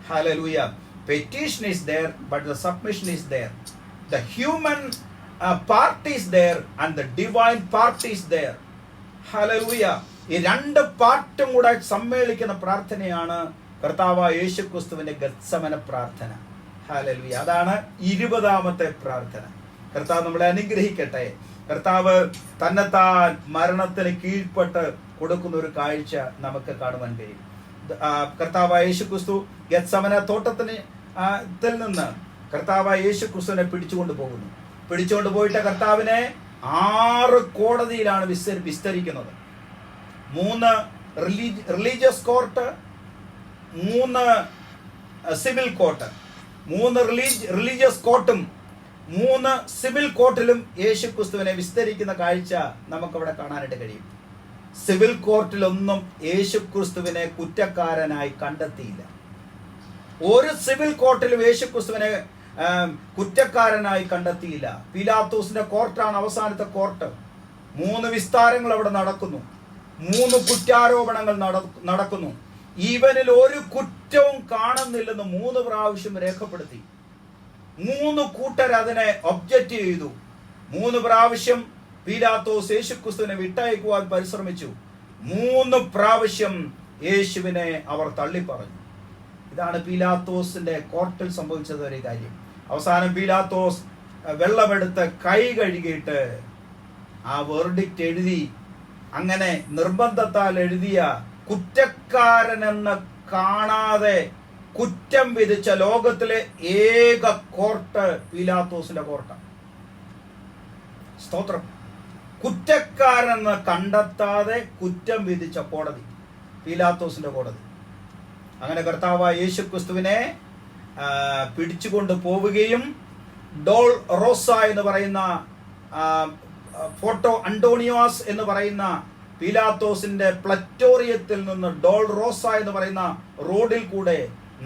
Hallelujah. Petition is there, but the submission is there. The human part is there and the divine part is there. Hallelujah. ഈ രണ്ട് പാർട്ടും കൂടെ സമ്മേളിക്കുന്ന പ്രാർത്ഥനയാണ് കർത്താവായ യേശുക്രിസ്തുവിന്റെ ഗത്സമന പ്രാർത്ഥന. Hallelujah. അതാണ് 20ാമത്തെ പ്രാർത്ഥന. കർത്താവ് നമ്മളെ അനുഗ്രഹിക്കട്ടെ. കർത്താവ് തന്നെത്താൻ മരണത്തിന് കീഴ്പ്പെട്ട് കൊടുക്കുന്ന ഒരു കാഴ്ച നമുക്ക് കാണുവാൻ കഴിയും. കർത്താവായ യേശുക്രിസ്തു ഗെത്സമന തോട്ടത്തിൽ നിന്ന് കർത്താവായ യേശുക്രിസ്തുവിനെ പിടിച്ചുകൊണ്ട് പോകുന്നു. പിടിച്ചുകൊണ്ട് പോയിട്ട് കർത്താവിനെ 6 കോടതിയിലാണ് വിസ്തരിക്കുന്നത്. 3 religious court, 3 civil court. 3 religious കോർട്ടും 3 സിവിൽ കോർട്ടിലും യേശുക്രിസ്തുവിനെ വിസ്തരിക്കുന്ന കാഴ്ച നമുക്കവിടെ കാണാനായിട്ട് കഴിയും. സിവിൽ കോർട്ടിലൊന്നും യേശുക്രിസ്തുവിനെ കുറ്റക്കാരനായി കണ്ടെത്തിയില്ല. ഒരു സിവിൽ കോർട്ടിലും യേശുക്രിസ്തുവിനെ കുറ്റക്കാരനായി കണ്ടെത്തിയില്ല. പീലാത്തോസിന്റെ കോർട്ടാണ് അവസാനത്തെ കോർട്ട്. 3 വിസ്താരങ്ങൾ അവിടെ നടക്കുന്നു. 3 കുറ്റാരോപണങ്ങൾ നടക്കുന്നു. ഇവനിൽ ഒരു കുറ്റവും കാണുന്നില്ലെന്ന് 3 പ്രാവശ്യം രേഖപ്പെടുത്തി. 3 കൂട്ടർ അതിനെ ഒബ്ജക്റ്റ് ചെയ്തു. 3 പ്രാവശ്യം പീലാത്തോസ് യേശുക്രിസ്തുവിനെ വിട്ടയക്കുവാൻ പരിശ്രമിച്ചു. 3 പ്രാവശ്യം യേശുവിനെ അവർ തള്ളിപ്പറഞ്ഞു. ഇതാണ് പീലാത്തോസിന്റെ കോർട്ടിൽ സംഭവിച്ചത് ഒരു കാര്യം. അവസാനം പീലാത്തോസ് വെള്ളമെടുത്ത് കൈ കഴുകിയിട്ട് ആ വെർഡിക്റ്റ് എഴുതി. അങ്ങനെ നിർബന്ധത്താൽ എഴുതിയ കുറ്റക്കാരനെന്ന് കാണാതെ കുറ്റം വിധിച്ച ലോകത്തിലെ ഏക കോർട്ട് പീലാത്തോസിന്റെ കോർട്ടാണ്. സ്തോത്രം. കുറ്റക്കാരെന്ന് കണ്ടെത്താതെ കുറ്റം വിധിച്ച കോടതി പീലാത്തോസിന്റെ കോടതി. അങ്ങനെ കർത്താവായ യേശുക്രിസ്തുവിനെ പിടിച്ചുകൊണ്ട് പോവുകയും ഡോൾ റോസ എന്ന് പറയുന്ന ഫോട്ടോ അന്റോണിയോസ് എന്ന് പറയുന്ന പീലാത്തോസിന്റെ പ്ലറ്റോറിയത്തിൽ നിന്ന് ഡോൾ റോസ എന്ന് പറയുന്ന റോഡിൽ കൂടെ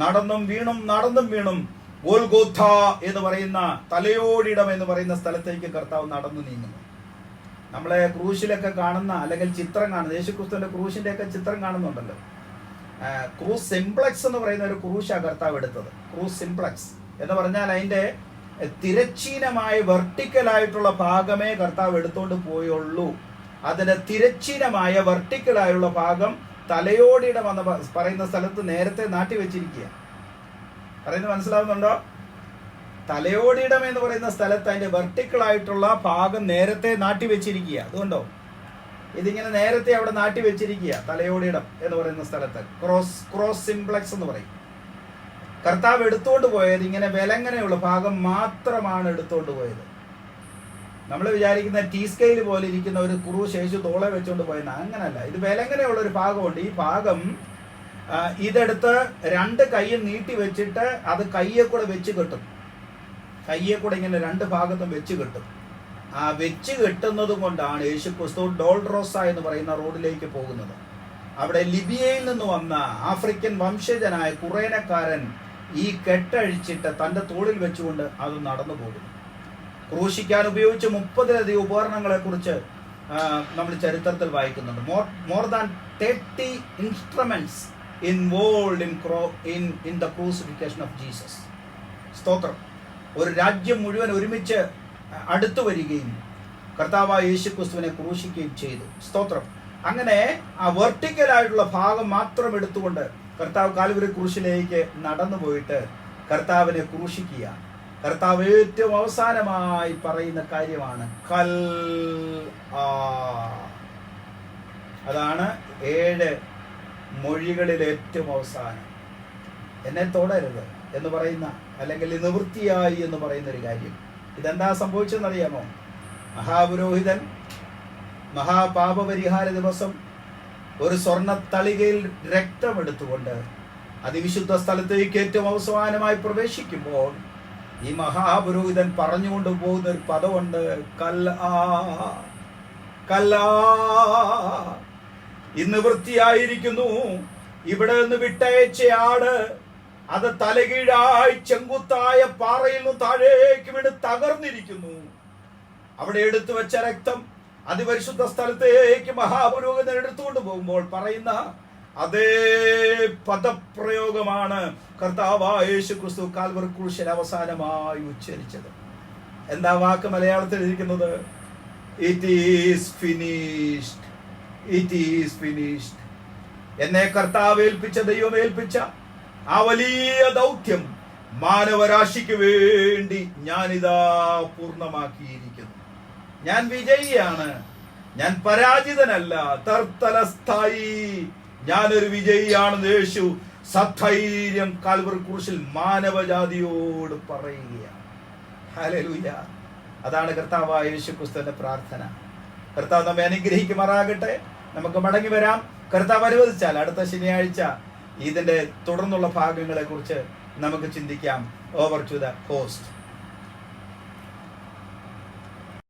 നടന്നും വീണും ഗോൽഗോഥ എന്ന് പറയുന്ന തലയോടിടം എന്ന് പറയുന്ന സ്ഥലത്തേക്ക് കർത്താവ് നടന്നു നീങ്ങുന്നു. നമ്മളെ ക്രൂശിലൊക്കെ കാണുന്ന അല്ലെങ്കിൽ ചിത്രം കാണുന്ന യേശുക്രിസ്തുവിന്റെ ക്രൂശിന്റെ ഒക്കെ ചിത്രം കാണുന്നുണ്ടല്ലോ. ക്രൂസ് സിംപ്ലക്സ് എന്ന് പറയുന്ന ഒരു ക്രൂശാണ് കർത്താവ് എടുത്തത്. ക്രൂസ് സിംപ്ലക്സ് എന്ന് പറഞ്ഞാൽ അതിന്റെ തിരച്ചീനമായ വെർട്ടിക്കലായിട്ടുള്ള ഭാഗമേ കർത്താവ് എടുത്തോണ്ട് പോയുള്ളൂ. അതിന്റെ തിരച്ചീനമായ വെർട്ടിക്കലായുള്ള ഭാഗം തലയോടിടം എന്ന് പറയുന്ന സ്ഥലത്ത് നേരത്തെ നാട്ടി വെച്ചിരിക്കുക. പറയുന്നത് മനസ്സിലാവുന്നുണ്ടോ? തലയോടിടം എന്ന് പറയുന്ന സ്ഥലത്ത് അതിന്റെ വെർട്ടിക്കലായിട്ടുള്ള ഭാഗം നേരത്തെ നാട്ടി വെച്ചിരിക്കുക. അതുകൊണ്ടോ ഇതിങ്ങനെ നേരത്തെ അവിടെ നാട്ടി വെച്ചിരിക്കുക. തലയോടിടം എന്ന് പറയുന്ന സ്ഥലത്ത് ക്രോസ് സിംപ്ലക്സ് എന്ന് പറയും. കർത്താവ് എടുത്തുകൊണ്ട് പോയത് ഇങ്ങനെ വിലങ്ങനെയുള്ള ഭാഗം മാത്രമാണ് എടുത്തുകൊണ്ട് പോയത്. നമ്മൾ വിചാരിക്കുന്ന ടീ സ്കെയിൽ പോലെ ഇരിക്കുന്ന ഒരു ക്രൂശ് യേശു തോളെ വെച്ചുകൊണ്ട് പോയെന്ന്. അങ്ങനല്ല. ഇത് വിലങ്ങനെയുള്ള ഒരു ഭാഗമുണ്ട്. ഈ ഭാഗം ഇതെടുത്ത് 2 കൈയും നീട്ടി വെച്ചിട്ട് അത് കയ്യെ കൂടെ വെച്ച് കെട്ടും. കയ്യെ കൂടെ ഇങ്ങനെ 2 ഭാഗത്തും വെച്ച് കെട്ടും. ആ വെച്ച് കെട്ടുന്നത് കൊണ്ടാണ് യേശുക്രിസ്തു ഡോൾറോസ എന്ന് പറയുന്ന റോഡിലേക്ക് പോകുന്നത്. അവിടെ ലിബിയയിൽ നിന്ന് വന്ന ആഫ്രിക്കൻ വംശജനായ കുറേനക്കാരൻ ഈ കെട്ടഴിച്ചിട്ട് തൻ്റെ തോളിൽ വെച്ചുകൊണ്ട് അത് നടന്നു പോകുന്നു. ക്രൂശിക്കാൻ ഉപയോഗിച്ച 30-ലധികം ഉപകരണങ്ങളെ കുറിച്ച് നമ്മൾ ചരിത്രത്തിൽ വായിക്കുന്നുണ്ട്. More than 30 instruments involved in the crucifixion of Jesus. സ്തോത്രം. ഒരു രാജ്യം മുഴുവൻ ഒരുമിച്ച് അടുത്തു വരികയും കർത്താവായ യേശുക്രിസ്തുവിനെ ക്രൂശിക്കുകയും ചെയ്തു. സ്തോത്രം. അങ്ങനെ ആ വെർട്ടിക്കലായിട്ടുള്ള ഭാഗം മാത്രം എടുത്തുകൊണ്ട് കർത്താവ് കാൽവരി ക്രൂശിലേക്ക് നടന്നു പോയിട്ട് കർത്താവിനെ ക്രൂശിക്കുക. കർത്താവ് ഏറ്റവും അവസാനമായി പറയുന്ന കാര്യമാണ് അതാണ് 7 മൊഴികളിൽ ഏറ്റവും അവസാനം. എന്നെ തൊടരുത് എന്ന് പറയുന്ന അല്ലെങ്കിൽ നിവൃത്തിയായി എന്ന് പറയുന്ന ഒരു കാര്യം ഇതെന്താ സംഭവിച്ചതെന്നറിയാമോ? മഹാപുരോഹിതൻ മഹാപാപപരിഹാര ദിവസം ഒരു സ്വർണ്ണ തളികയിൽ രക്തമെടുത്തുകൊണ്ട് അതിവിശുദ്ധ സ്ഥലത്തേക്ക് ഏറ്റവും അവസാനമായി പ്രവേശിക്കുമ്പോൾ ഈ മഹാപുരോഹിതൻ പറഞ്ഞുകൊണ്ട് പോകുന്ന ഒരു പദമുണ്ട്, കല്ലാ കല്ലാ, ഇന്ന് വൃത്തിയായിരിക്കുന്നു. ഇവിടെ നിന്ന് വിട്ടയച്ച ആട് അത് തലകീഴായി ചെങ്കുത്തായ പാറയിൽ നിന്ന് താഴേക്ക് വീണ് തകർന്നിരിക്കുന്നു. അവിടെ എടുത്തു വെച്ച രക്തം അതിപരിശുദ്ധ സ്ഥലത്തേക്ക് മഹാപുരോഹിതൻ എടുത്തുകൊണ്ട് പോകുമ്പോൾ പറയുന്ന അതേ പദപ്രയോഗമാണ് കർത്താവായ യേശു ക്രിസ്തു കാൽവറി ക്രൂശിൽ അവസാനമായി ഉച്ചരിച്ചത്. എന്താ വാക്ക് മലയാളത്തിൽ ഇരിക്കുന്നത്? It is finished, it is finished. എന്നെ കർത്താവ് ഏൽപ്പിച്ച, ദൈവം ഏൽപ്പിച്ച ആ വലിയ ദൗത്യം മാനവരാശിക്ക് വേണ്ടി ഞാനിതാ പൂർണ്ണമാക്കിയിരിക്കുന്നു. ഞാൻ വിജയിയാണ്, ഞാൻ പരാജിതനല്ല, തർത്തലസ്ഥായി, ഞാനൊരു വിജയിയാണെന്ന് യേശു സധൈര്യം കാൽവറി ക്രൂശിൽ മാനവജാതിയോട് പറയുകയാണ്. ഹല്ലേലൂയ. അതാണ് കർത്താവായ യേശു ക്രിസ്തുവിന്റെ പ്രാർത്ഥന. കർത്താവ് നമ്മെ അനുഗ്രഹിക്കുമാറാകട്ടെ. നമുക്ക് മടങ്ങി വരാം. കർത്താവ് അനുവദിച്ചാൽ അടുത്ത ശനിയാഴ്ച ഇതിന്റെ തുടർന്നുള്ള ഭാഗങ്ങളെ കുറിച്ച് നമുക്ക് ചിന്തിക്കാം. Over to the host.